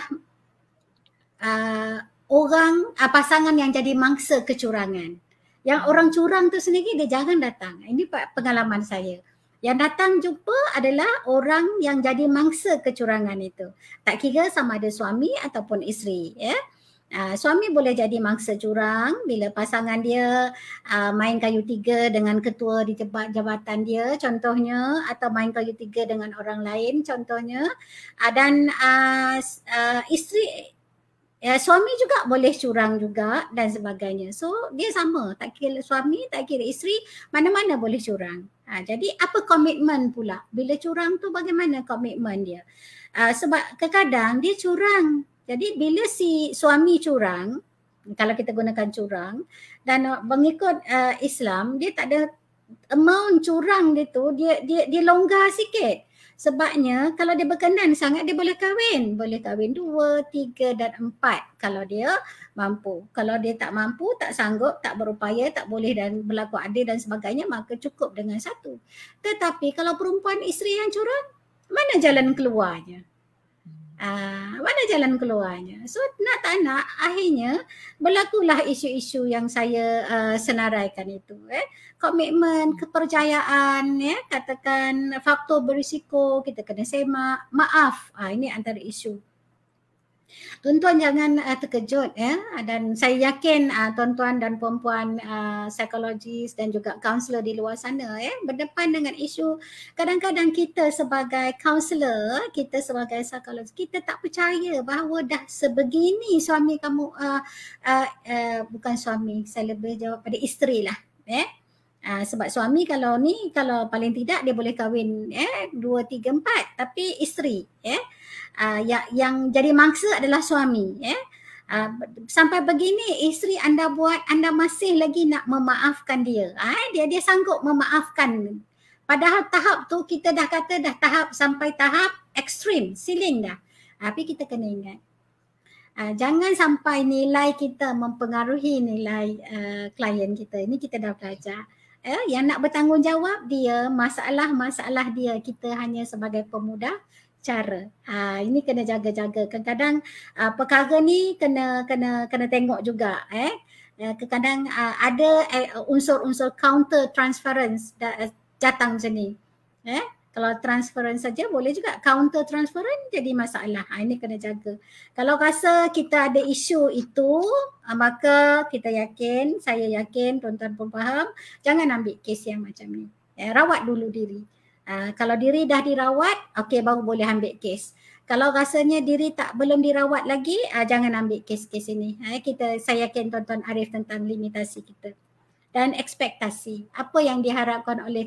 pasangan yang jadi mangsa kecurangan. Yang orang curang tu sendiri dia jarang datang. Ini pengalaman saya. Yang datang jumpa adalah orang yang jadi mangsa kecurangan itu. Tak kira sama ada suami ataupun isteri. Ya. Suami boleh jadi mangsa curang bila pasangan dia main kayu tiga dengan ketua di tempat jabatan dia contohnya, atau main kayu tiga dengan orang lain contohnya. Dan isteri, suami juga boleh curang juga dan sebagainya. So dia sama, tak kira suami, tak kira isteri, mana-mana boleh curang. Jadi apa komitmen pula? Bila curang tu bagaimana komitmen dia? Sebab kadang-kadang dia curang. Jadi bila si suami curang, kalau kita gunakan curang, dan mengikut Islam, dia tak ada amount curang dia tu, dia longgar sikit. Sebabnya kalau dia berkenan sangat dia boleh kahwin. Boleh kahwin 2, 3 dan 4 kalau dia mampu. Kalau dia tak mampu, tak sanggup, tak berupaya, tak boleh dan berlaku adil dan sebagainya, maka cukup dengan satu. Tetapi kalau perempuan isteri yang curang, mana jalan keluarnya? Mana jalan keluarnya? So nak tak nak akhirnya berlakulah isu-isu yang saya senaraikan itu. Komitmen, kepercayaan, ya, katakan faktor berisiko, kita kena semak, maaf. Ini antara isu. Tuan-tuan jangan terkejut, ya, dan saya yakin tuan-tuan dan puan-puan psikologis dan juga kaunselor di luar sana berdepan dengan isu. Kadang-kadang kita sebagai kaunselor, kita sebagai psikologis, kita tak percaya bahawa dah sebegini suami kamu, bukan suami, saya lebih jawab pada isteri lah. Sebab suami kalau paling tidak dia boleh kahwin 2, 3, 4, tapi isteri yang jadi mangsa adalah suami. Sampai begini isteri anda buat, anda masih lagi nak memaafkan dia. Dia sanggup memaafkan. Padahal tahap tu kita dah kata dah sampai tahap ekstrim, ceiling dah. Tapi kita kena ingat, jangan sampai nilai kita mempengaruhi nilai klien kita. Ini kita dah belajar. Yang nak bertanggungjawab dia, masalah-masalah dia, kita hanya sebagai pemudah cara. Ini kena jaga-jaga. Kadang-kadang perkara ni kena tengok juga. Kadang-kadang ada unsur-unsur counter transference datang macam ni. Kalau transference saja boleh juga, counter transference jadi masalah. Ini kena jaga. Kalau rasa kita ada isu itu, maka kita yakin, saya yakin, tuan-tuan pun faham, jangan ambil kes yang macam ni. Rawat dulu diri. Kalau diri dah dirawat, okey, baru boleh ambil kes. Kalau rasanya diri belum dirawat lagi, jangan ambil kes-kes ini. Saya yakin tuan-tuan arif tentang limitasi kita dan ekspektasi. Apa yang diharapkan oleh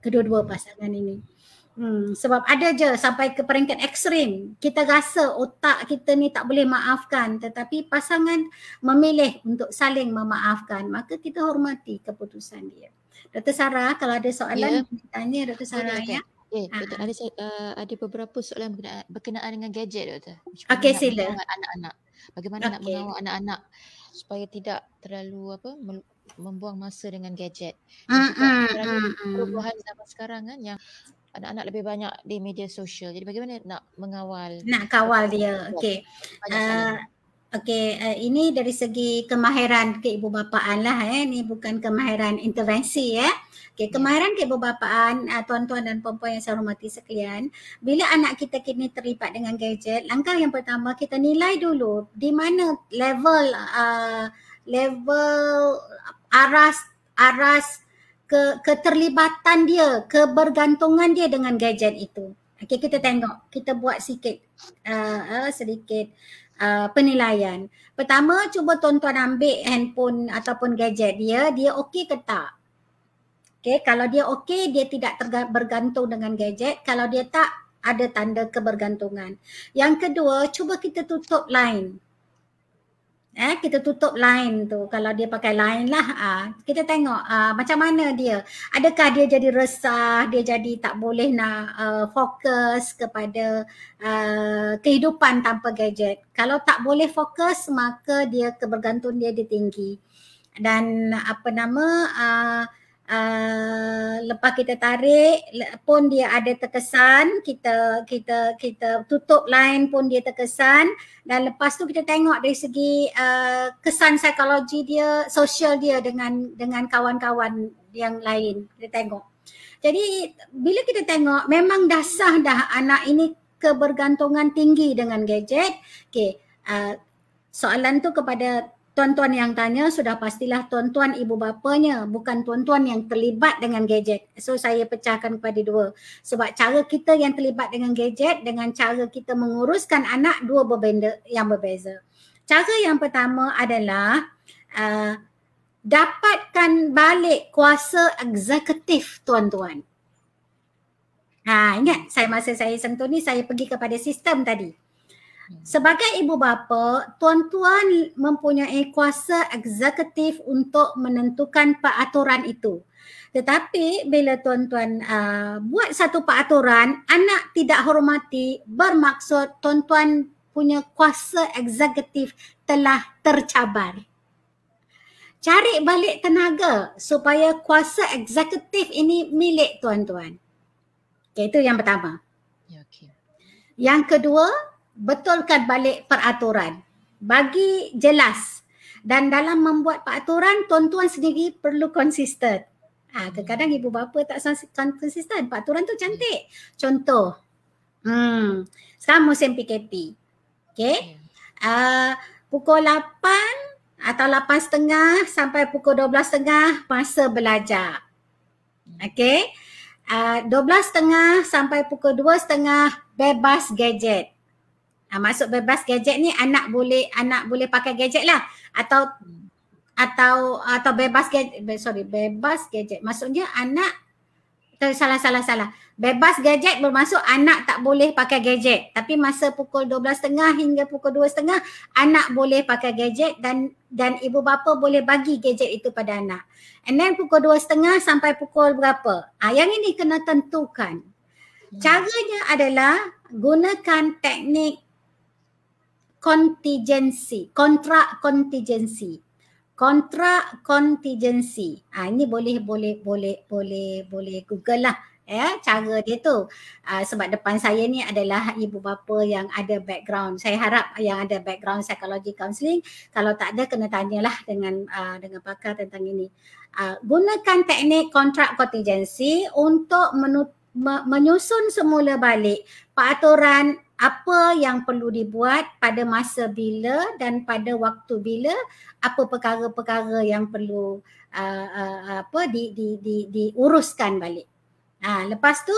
kedua-dua pasangan ini. Sebab ada je sampai ke peringkat ekstrim. Kita rasa otak kita ni tak boleh maafkan, tetapi pasangan memilih untuk saling memaafkan. Maka kita hormati keputusan dia. Dr. Sarah, kalau ada soalan tanya Dr. Sarah ya. Doktor, ada beberapa soalan berkenaan dengan gadget, Doktor. Okey, sila. Anak-anak. Bagaimana nak mengawal anak-anak supaya tidak terlalu membuang masa dengan gadget. Perubahan zaman sekarang kan yang anak-anak lebih banyak di media sosial. Jadi bagaimana nak mengawal? Nak kawal dia. Okey. Ini dari segi kemahiran keibubapaan lah. Ini bukan kemahiran intervensi ya. Kemahiran keibubapaan, tuan-tuan dan puan-puan yang saya hormati sekalian, bila anak kita kini terlibat dengan gadget, langkah yang pertama kita nilai dulu di mana level aras keterlibatan dia, kebergantungan dia dengan gadget itu. Kita tengok, kita buat sedikit penilaian. Pertama, cuba tuan-tuan ambil handphone ataupun gadget dia okey ke tak? Kalau dia okey, dia tidak bergantung dengan gadget. Kalau dia tak, ada tanda kebergantungan. Yang kedua, cuba kita tutup line. Kita tutup line tu. Kalau dia pakai line lah, kita tengok macam mana dia. Adakah dia jadi resah, dia jadi tak boleh nak fokus kepada kehidupan tanpa gadget. Kalau tak boleh fokus, maka dia kebergantungan dia tinggi. Dan lepas kita tarik pun dia ada terkesan, kita tutup line pun dia terkesan, dan lepas tu kita tengok dari segi kesan psikologi dia, sosial dia dengan kawan-kawan yang lain, kita tengok. Jadi bila kita tengok memang dah sah dah anak ini kebergantungan tinggi dengan gadget. Soalan tu kepada tuan-tuan yang tanya, sudah pastilah tuan-tuan ibu bapanya, bukan tuan-tuan yang terlibat dengan gadget. So saya pecahkan kepada dua. Sebab cara kita yang terlibat dengan gadget dengan cara kita menguruskan anak dua berbeza yang berbeza. Cara yang pertama adalah dapatkan balik kuasa eksekutif tuan-tuan. Ingat masa saya sentuh ni saya pergi kepada sistem tadi. Sebagai ibu bapa, tuan-tuan mempunyai kuasa eksekutif untuk menentukan peraturan itu. Tetapi bila tuan-tuan buat satu peraturan, anak tidak hormati, bermaksud tuan-tuan punya kuasa eksekutif telah tercabar. Cari balik tenaga supaya kuasa eksekutif ini milik tuan-tuan. Itu yang pertama. Yang kedua, betulkan balik peraturan. Bagi jelas. Dan dalam membuat peraturan, tuan-tuan sendiri perlu konsisten. Kadang-kadang ibu bapa tak konsisten. Peraturan tu cantik. Contoh, sekarang musim PKP. Pukul 8 atau 8.30 sampai pukul 12.30 masa belajar. 12.30 sampai pukul 2.30 bebas gadget. Maksud bebas gadget ni anak boleh pakai gadget lah, atau bebas gadget, bebas gadget maksudnya anak salah. Bebas gadget bermaksud anak tak boleh pakai gadget, tapi masa pukul 12.30 hingga pukul 2.30 anak boleh pakai gadget dan ibu bapa boleh bagi gadget itu pada anak. And then pukul 2.30 sampai pukul berapa? Yang ini kena tentukan. Caranya adalah gunakan teknik kontingensi, kontrak kontingensi. Ini boleh Google lah cara dia tu. Sebab depan saya ni adalah ibu bapa yang ada background. Saya harap yang ada background psikologi counselling. Kalau tak ada, kena tanyalah dengan pakar tentang ini. Gunakan teknik kontrak kontingensi untuk menyusun semula balik peraturan apa yang perlu dibuat pada masa bila dan pada waktu bila, apa perkara-perkara yang perlu diuruskan balik. Lepas tu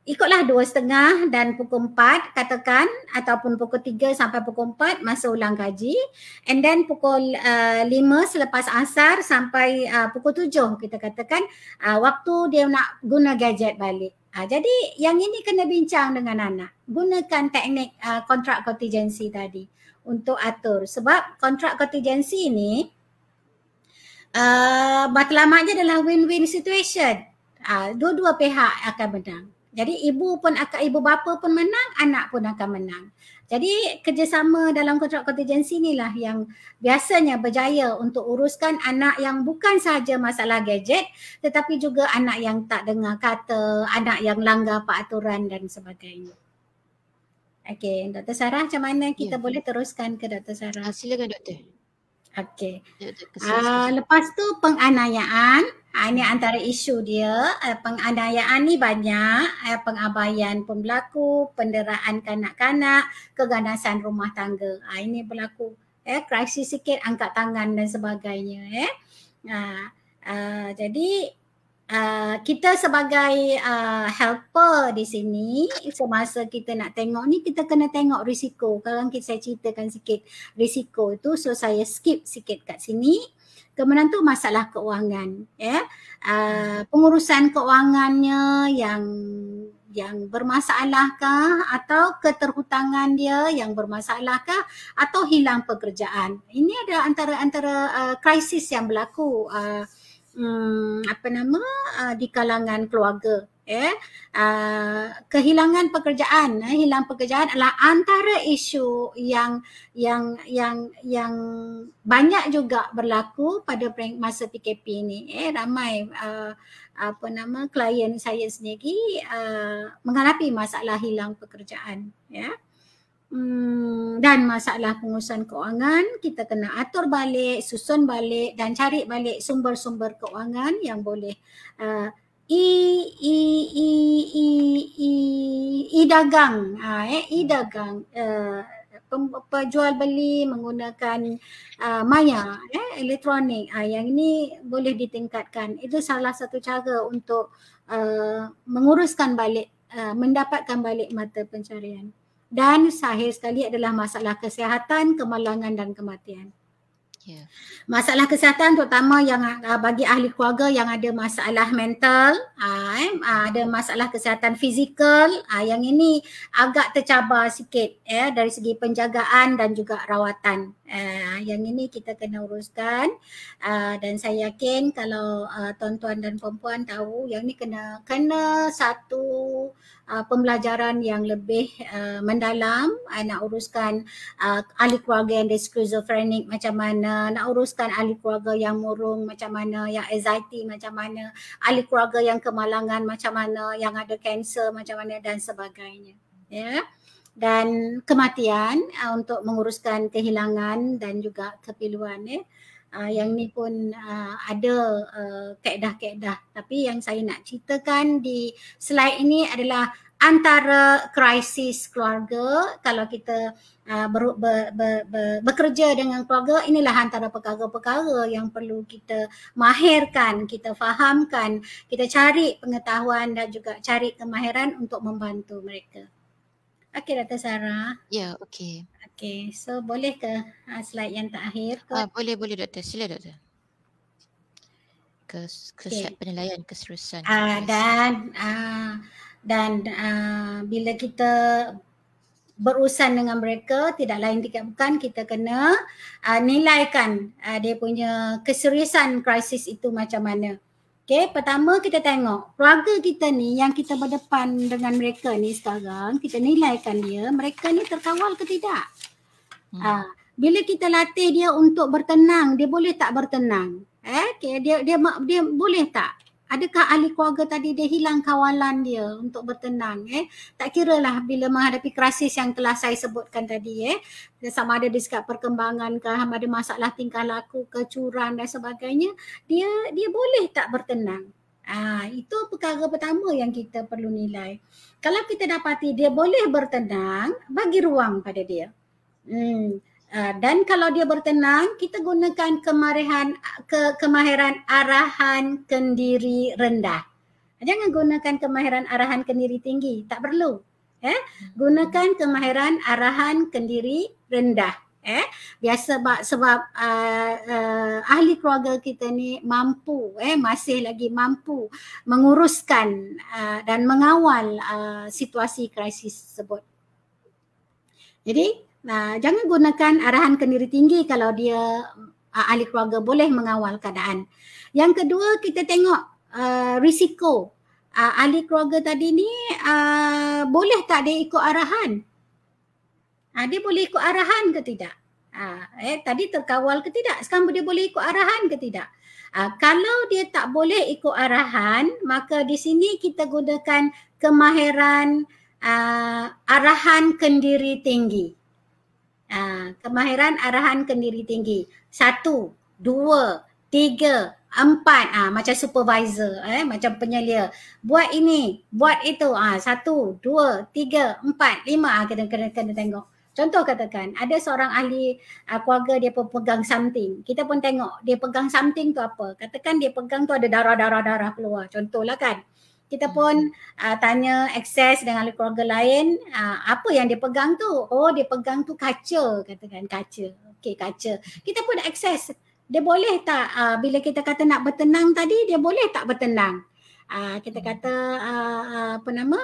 ikutlah 2.30 dan pukul 4 katakan, ataupun pukul 3 sampai pukul 4 masa ulang kaji, and then pukul 5 selepas asar sampai pukul 7 kita katakan waktu dia nak guna gadget balik. Jadi yang ini kena bincang dengan anak. Gunakan teknik kontrak kontingensi tadi untuk atur. Sebab kontrak kontingensi ini matlamatnya adalah win-win situation. Dua-dua pihak akan menang. Jadi ibu bapa pun menang, anak pun akan menang. Jadi kerjasama dalam kontrak kontingensi inilah yang biasanya berjaya untuk uruskan anak yang bukan sahaja masalah gadget, tetapi juga anak yang tak dengar kata, anak yang langgar peraturan dan sebagainya. Okey, Dr. Sarah, macam mana kita boleh teruskan ke Dr. Sarah? Silakan Doktor. Okey. Lepas tu penganiayaan. Ini antara isu dia. Penganiayaan ni banyak. Pengabaian pun berlaku, penderaan kanak-kanak, keganasan rumah tangga. Ini berlaku. Krisis sikit, angkat tangan dan sebagainya. Jadi kita sebagai helper di sini, semasa kita nak tengok ni, kita kena tengok risiko. Kalau saya ceritakan sikit risiko itu, so saya skip sikit kat sini. Kemudian tu masalah keuangan, ya. Pengurusan keuangannya yang bermasalahkah, atau keterhutangan dia yang bermasalahkah, atau hilang pekerjaan. Ini ada antara krisis yang berlaku di kalangan keluarga. Kehilangan pekerjaan, hilang pekerjaan adalah antara isu yang banyak juga berlaku pada masa PKP ni. Ramai klien saya sendiri menghadapi masalah hilang pekerjaan, ya. Dan masalah pengurusan keuangan, kita kena atur balik, susun balik dan cari balik sumber-sumber keuangan yang boleh e-dagang, e-dagang, jual beli menggunakan maya, elektronik, yang ini boleh ditingkatkan. Itu salah satu cara untuk menguruskan balik, mendapatkan balik mata pencarian. Dan akhir sekali adalah masalah kesihatan, kemalangan dan kematian. Masalah kesihatan terutama yang bagi ahli keluarga yang ada masalah mental, ada masalah kesihatan fizikal, yang ini agak tercabar sikit dari segi penjagaan dan juga rawatan. Yang ini kita kena uruskan, dan saya yakin kalau tuan-tuan dan puan-puan tahu yang ni kena satu pembelajaran yang lebih mendalam, nak uruskan ahli keluarga yang ada skizofrenik macam mana, nak uruskan ahli keluarga yang murung macam mana, yang anxiety macam mana, ahli keluarga yang kemalangan macam mana, yang ada kanser macam mana dan sebagainya, ya. Dan kematian untuk menguruskan kehilangan dan juga kepiluan, yang ni pun ada kaedah-kaedah. Tapi yang saya nak ceritakan di slide ini adalah antara krisis keluarga. Kalau kita bekerja dengan keluarga, inilah antara perkara-perkara yang perlu kita mahirkan, kita fahamkan, kita cari pengetahuan dan juga cari kemahiran untuk membantu mereka. Okey, Dr. Sarah. Ya, okey. Okey, so boleh ke slide yang terakhir? Boleh Doktor, sila Doktor. Slide penilaian keseluruhan. Dan bila kita berurusan dengan mereka, tidak lain tidak bukan kita kena nilaikan dia punya keseriusan krisis itu macam mana. Okay, pertama kita tengok keluarga kita ni yang kita berdepan dengan mereka ni sekarang, kita nilaikan dia, mereka ni terkawal ke tidak. Bila kita latih dia untuk bertenang, dia boleh tak bertenang? Okay, dia boleh tak? Adakah ahli keluarga tadi dia hilang kawalan dia untuk bertenang? Tak kiralah bila menghadapi krisis yang telah saya sebutkan tadi, sama ada di sekat perkembangan ke, ada masalah tingkah laku, kecuran dan sebagainya, dia boleh tak bertenang? Itu perkara pertama yang kita perlu nilai. Kalau kita dapati dia boleh bertenang, bagi ruang pada dia. Dan kalau dia bertenang, kita gunakan kemahiran arahan kendiri rendah. Jangan gunakan kemahiran arahan kendiri tinggi, tak perlu. Gunakan kemahiran arahan kendiri rendah. Biasa sebab ahli keluarga kita ni mampu, masih lagi mampu menguruskan dan mengawal situasi krisis tersebut. Jadi jangan gunakan arahan kendiri tinggi kalau dia ahli keluarga boleh mengawal keadaan. Yang kedua, kita tengok risiko. Ahli keluarga tadi ni boleh tak dia ikut arahan? Dia boleh ikut arahan ke tidak? Tadi terkawal ke tidak? Sekarang dia boleh ikut arahan ke tidak? Kalau dia tak boleh ikut arahan, maka di sini kita gunakan kemahiran arahan kendiri tinggi. Kemahiran arahan kendiri tinggi. 1, 2, 3, 4. Macam supervisor, macam penyelia. Buat ini, buat itu. 1, 2, 3, 4, 5. Kena tengok. Contoh katakan, ada seorang ahli keluarga dia pegang something. Kita pun tengok dia pegang something tu apa. Katakan dia pegang tu ada darah keluar. Contohlah kan. Kita pun tanya akses dengan ahli keluarga lain, apa yang dia pegang tu? Oh, dia pegang tu kaca, katakan kaca. Okey, kaca. Kita pun akses Dia boleh tak bila kita kata nak bertenang tadi, dia boleh tak bertenang? Kita kata apa nama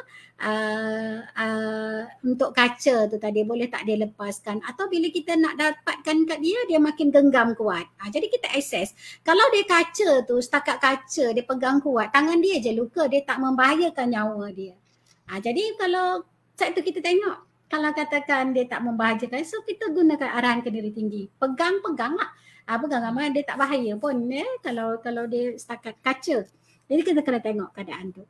untuk kaca tu tadi boleh tak dia lepaskan, atau bila kita nak dapatkan kat dia makin genggam kuat. Jadi kita assess. Kalau dia kaca tu, setakat kaca dia pegang kuat, tangan dia je luka, dia tak membahayakan nyawa dia. Jadi kalau saat tu kita tengok, kalau katakan dia tak membahayakan, so kita gunakan arahan kendali tinggi. Pegang-pegang lah. Pegang aman, dia tak bahaya pun kalau dia setakat kaca. Jadi kita kena tengok keadaan tu.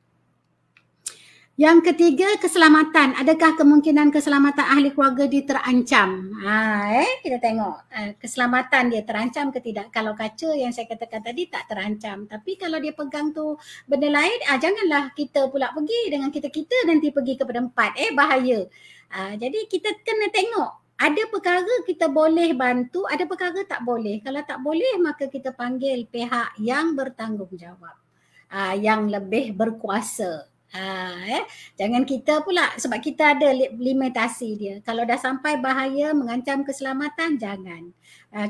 Yang ketiga, keselamatan. Adakah kemungkinan keselamatan ahli keluarga dia terancam? Kita tengok keselamatan dia terancam ke tidak. Kalau kaca yang saya katakan tadi tak terancam. Tapi kalau dia pegang tu benda lain, janganlah kita pula pergi dengan kita nanti pergi ke tempat. Bahaya. Jadi kita kena tengok. Ada perkara kita boleh bantu, ada perkara tak boleh. Kalau tak boleh, maka kita panggil pihak yang bertanggungjawab. Yang lebih berkuasa. Jangan kita pula, sebab kita ada limitasi dia. Kalau dah sampai bahaya mengancam keselamatan, jangan.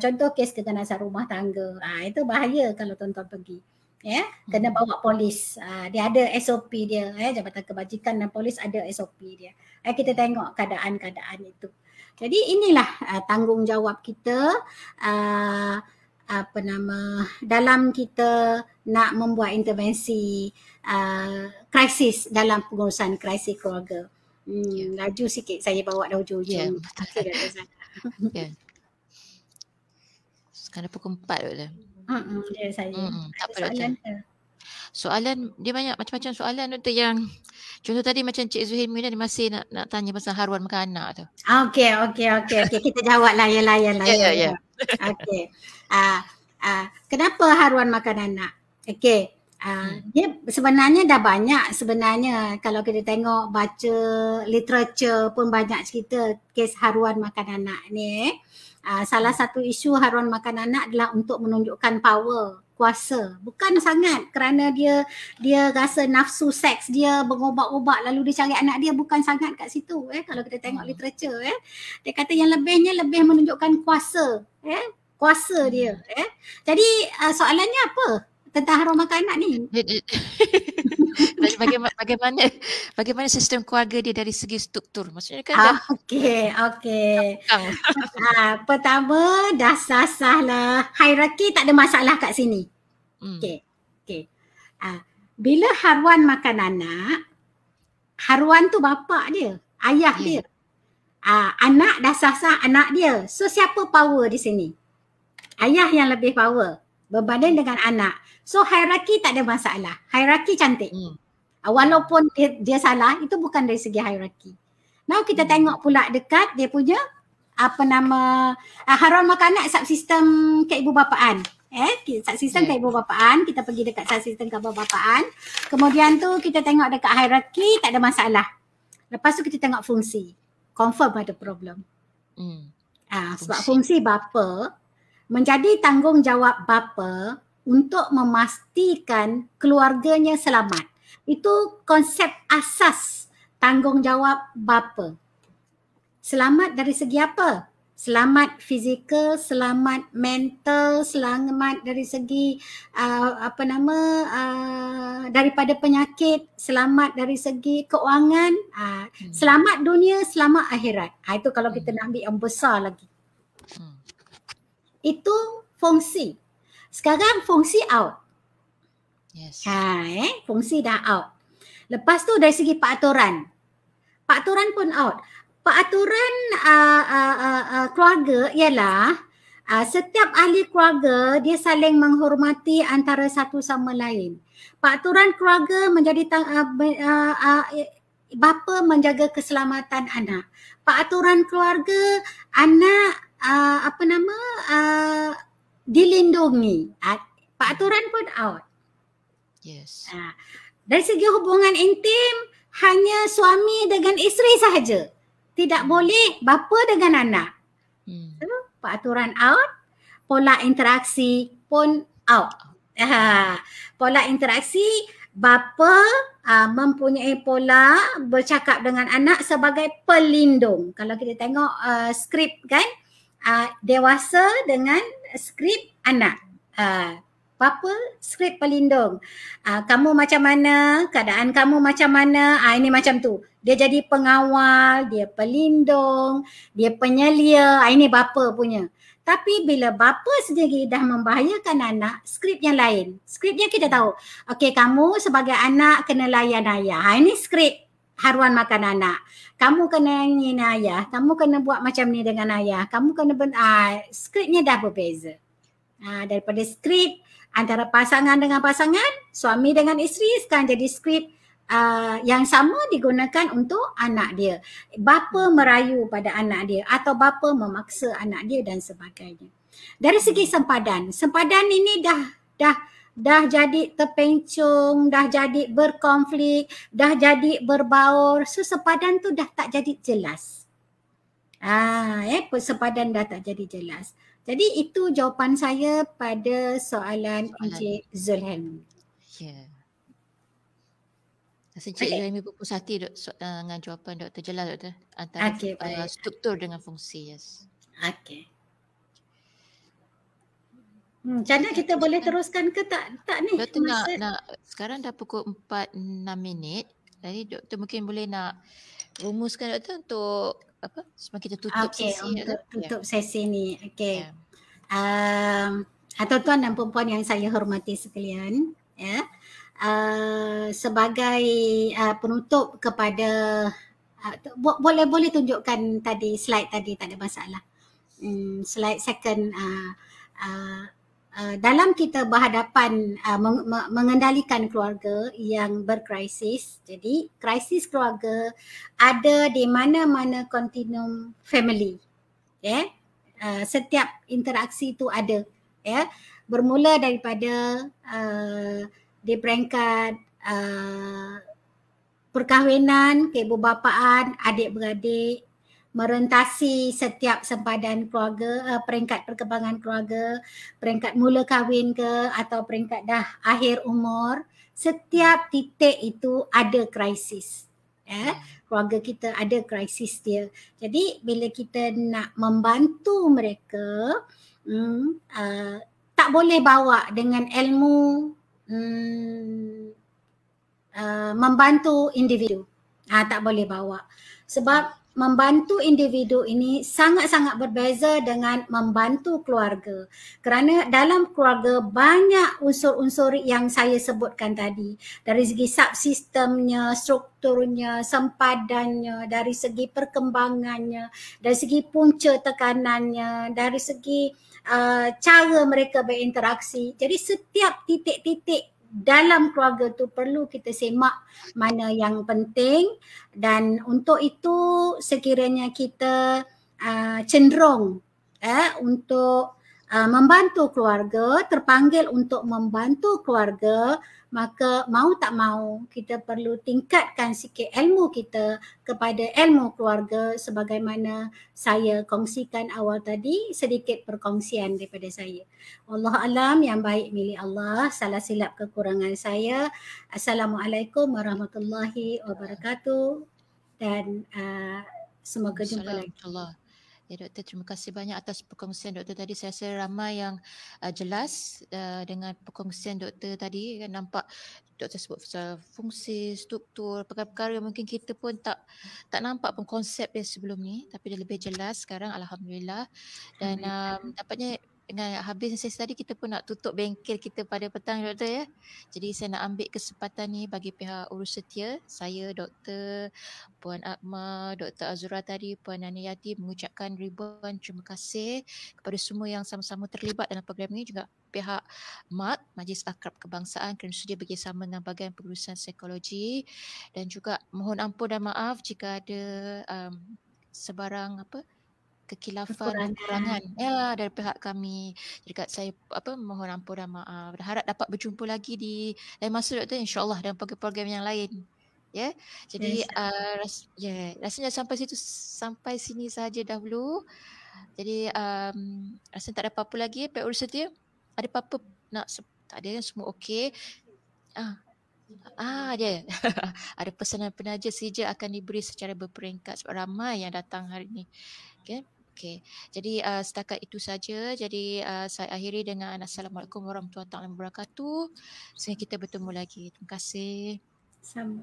Contoh kes keganasan rumah tangga, itu bahaya kalau tuan-tuan pergi. Kena bawa polis. Dia ada SOP dia. Jabatan Kebajikan dan Polis ada SOP dia. Kita tengok keadaan-keadaan itu. Jadi inilah tanggungjawab kita dalam kita nak membuat intervensi krisis dalam pengurusan krisis keluarga. Laju sikit saya bawa dah hujung-hujung. Sekarang pukul 4 dah. Saya. Tak apa, soalan ke? Soalan dia banyak macam-macam soalan tu, yang contoh tadi macam Cik Zuhilmi dia masih nak tanya pasal haruan makan anak tu. Okey. Kita jawablah yang lain. Ya. Okey. Kenapa haruan makan anak? Okey. Dia sebenarnya dah banyak sebenarnya. Kalau kita tengok baca literature pun banyak cerita kes haruan makan anak ni. Salah satu isu haruan makan anak adalah untuk menunjukkan power, kuasa. Bukan sangat kerana dia rasa nafsu seks dia berubah-ubah lalu dia cari anak dia, bukan sangat kat situ. Kalau kita tengok literature, dia kata yang lebihnya lebih menunjukkan kuasa, kuasa dia. Jadi soalannya apa tentang haruan makan anak ni? Bagaimana sistem keluarga dia dari segi struktur? Maksudnya kan okey. Pertama, dah sah-sahlah hierarki, tak ada masalah kat sini. Okey. Bila haruan makan anak, haruan tu bapa dia, ayah dia. Anak dah sah-sah anak dia. So siapa power di sini? Ayah yang lebih power berbanding dengan anak. So hierarki tak ada masalah. Hierarki cantik. Walaupun dia salah, itu bukan dari segi hierarki. Now kita tengok pula dekat dia punya haruan makan anak subsistem keibubapaan. Subsistem keibubapaan, kita pergi dekat subsistem keibubapaan. Kemudian tu kita tengok dekat hierarki, tak ada masalah. Lepas tu kita tengok fungsi. Confirm ada problem. Sebab fungsi bapa menjadi tanggungjawab bapa untuk memastikan keluarganya selamat. Itu konsep asas tanggungjawab bapa. Selamat dari segi apa? Selamat fizikal, selamat mental, selamat dari segi daripada penyakit, selamat dari segi keuangan, selamat dunia, selamat akhirat. Itu kalau kita nak ambil yang besar lagi. Itu fungsi. Sekarang fungsi out. Yes. Fungsi dah out. Lepas tu dari segi peraturan. Peraturan pun out. Peraturan keluarga ialah setiap ahli keluarga dia saling menghormati antara satu sama lain. Peraturan keluarga menjadi bapa menjaga keselamatan anak. Peraturan keluarga anak dilindungi. Peraturan pun out. Yes. Dari segi hubungan intim, hanya suami dengan isteri sahaja. Tidak boleh bapa dengan anak. Peraturan out, pola interaksi pun out. Pola interaksi, bapa mempunyai pola bercakap dengan anak sebagai pelindung. Kalau kita tengok skrip kan, dewasa dengan skrip anak. Bapa skrip pelindung. Kamu macam mana, keadaan kamu macam mana, ini macam tu. Dia jadi pengawal, dia pelindung, dia penyelia, ini bapa punya. Tapi bila bapa sendiri dah membahayakan anak, skrip yang lain. Skripnya kita tahu, okey kamu sebagai anak kena layan ayah. Ini skrip haruan makan anak. Kamu kena ingin ayah, kamu kena buat macam ni dengan ayah, kamu kena skripnya dah berbeza. Daripada skrip antara pasangan dengan pasangan, suami dengan isteri, sekarang jadi skrip yang sama digunakan untuk anak dia. Bapa merayu pada anak dia atau bapa memaksa anak dia dan sebagainya. Dari segi sempadan ini dah jadi terpencung, dah jadi berkonflik, dah jadi berbaur. So sempadan tu dah tak jadi jelas. Sempadan dah tak jadi jelas. Jadi itu jawapan saya pada soalan Encik Zulhelmi. Ya. Rasa Encik Zulhelmi berpuas hati dengan jawapan Dr. Jalal, Doktor. Antara struktur dengan fungsi. Yes. Okey. Macam mana kita boleh teruskan ke tak ni? Doktor nak sekarang dah pukul 4:06. Jadi Doktor mungkin boleh nak rumuskan Doktor untuk apa? Sebab kita tutup sesi. Untuk tutup sesi ni. Okey. Tuan-tuan dan puan-puan yang saya hormati sekalian, ya. Sebagai penutup kepada boleh tunjukkan tadi slide tadi, tak ada masalah. Slide second. Dalam kita berhadapan mengendalikan keluarga yang berkrisis, jadi krisis keluarga ada di mana-mana kontinum family, ya. Setiap interaksi itu ada, ya. Bermula daripada di peringkat perkahwinan, keibubapaan, adik-beradik, merentasi setiap sempadan keluarga, peringkat perkembangan keluarga, peringkat mula kahwin ke atau peringkat dah akhir umur, setiap titik itu ada krisis. Keluarga kita ada krisis dia. Jadi bila kita nak membantu mereka, tak boleh bawa dengan ilmu membantu individu. Tak boleh bawa. Sebab membantu individu ini sangat-sangat berbeza dengan membantu keluarga. Kerana dalam keluarga banyak unsur-unsur yang saya sebutkan tadi. Dari segi subsistemnya, strukturnya, sempadannya, dari segi perkembangannya, dari segi punca tekanannya, dari segi cara mereka berinteraksi. Jadi setiap titik-titik dalam keluarga tu perlu kita semak mana yang penting, dan untuk itu sekiranya kita cenderung untuk membantu keluarga, terpanggil untuk membantu keluarga, maka mau tak mau kita perlu tingkatkan sikit ilmu kita kepada ilmu keluarga, sebagaimana saya kongsikan awal tadi, sedikit perkongsian daripada saya. Wallahu alam, yang baik milik Allah, salah silap kekurangan saya. Assalamualaikum warahmatullahi wabarakatuh, dan semoga jumpa lagi. Ya Doktor, terima kasih banyak atas perkongsian Doktor tadi. Saya rasa ramai yang jelas dengan perkongsian Doktor tadi. Kan nampak Doktor sebut fungsi, struktur, perkara-perkara yang mungkin kita pun tak nampak pun konsep dia sebelum ni, tapi dia lebih jelas sekarang, alhamdulillah. Dan dapatnya dengan habis sesi tadi kita pun nak tutup bengkel kita pada petang Doktor, ya. Jadi saya nak ambil kesempatan ni bagi pihak urus setia, saya Doktor, Puan Akma, Dr. Azura tadi, Puan Naniyati mengucapkan ribuan terima kasih kepada semua yang sama-sama terlibat dalam program ini, juga pihak MAK, Majlis Akrab Kebangsaan, kerana sedia bekerjasama dengan Bahagian Pengurusan Psikologi, dan juga mohon ampun dan maaf jika ada sebarang kekilafan dan kekurangan dari pihak kami. Jadi saya mohon ampun dan maaf. Harap dapat berjumpa lagi di lain masa Doktor, insya-Allah dalam program-program yang lain. Ya, jadi rasanya sampai sini sahaja dahulu. Jadi rasanya tak ada apa-apa lagi. Pihak urus setia ada apa-apa nak tak ada, yang semua okey. Dia ada pesanan penaja saja akan diberi secara berperingkat sebab ramai yang datang hari ini. Okay. Okey. Jadi setakat itu saja. Jadi saya akhiri dengan Assalamualaikum warahmatullahi wabarakatuh. Sehingga kita bertemu lagi. Terima kasih. Sama.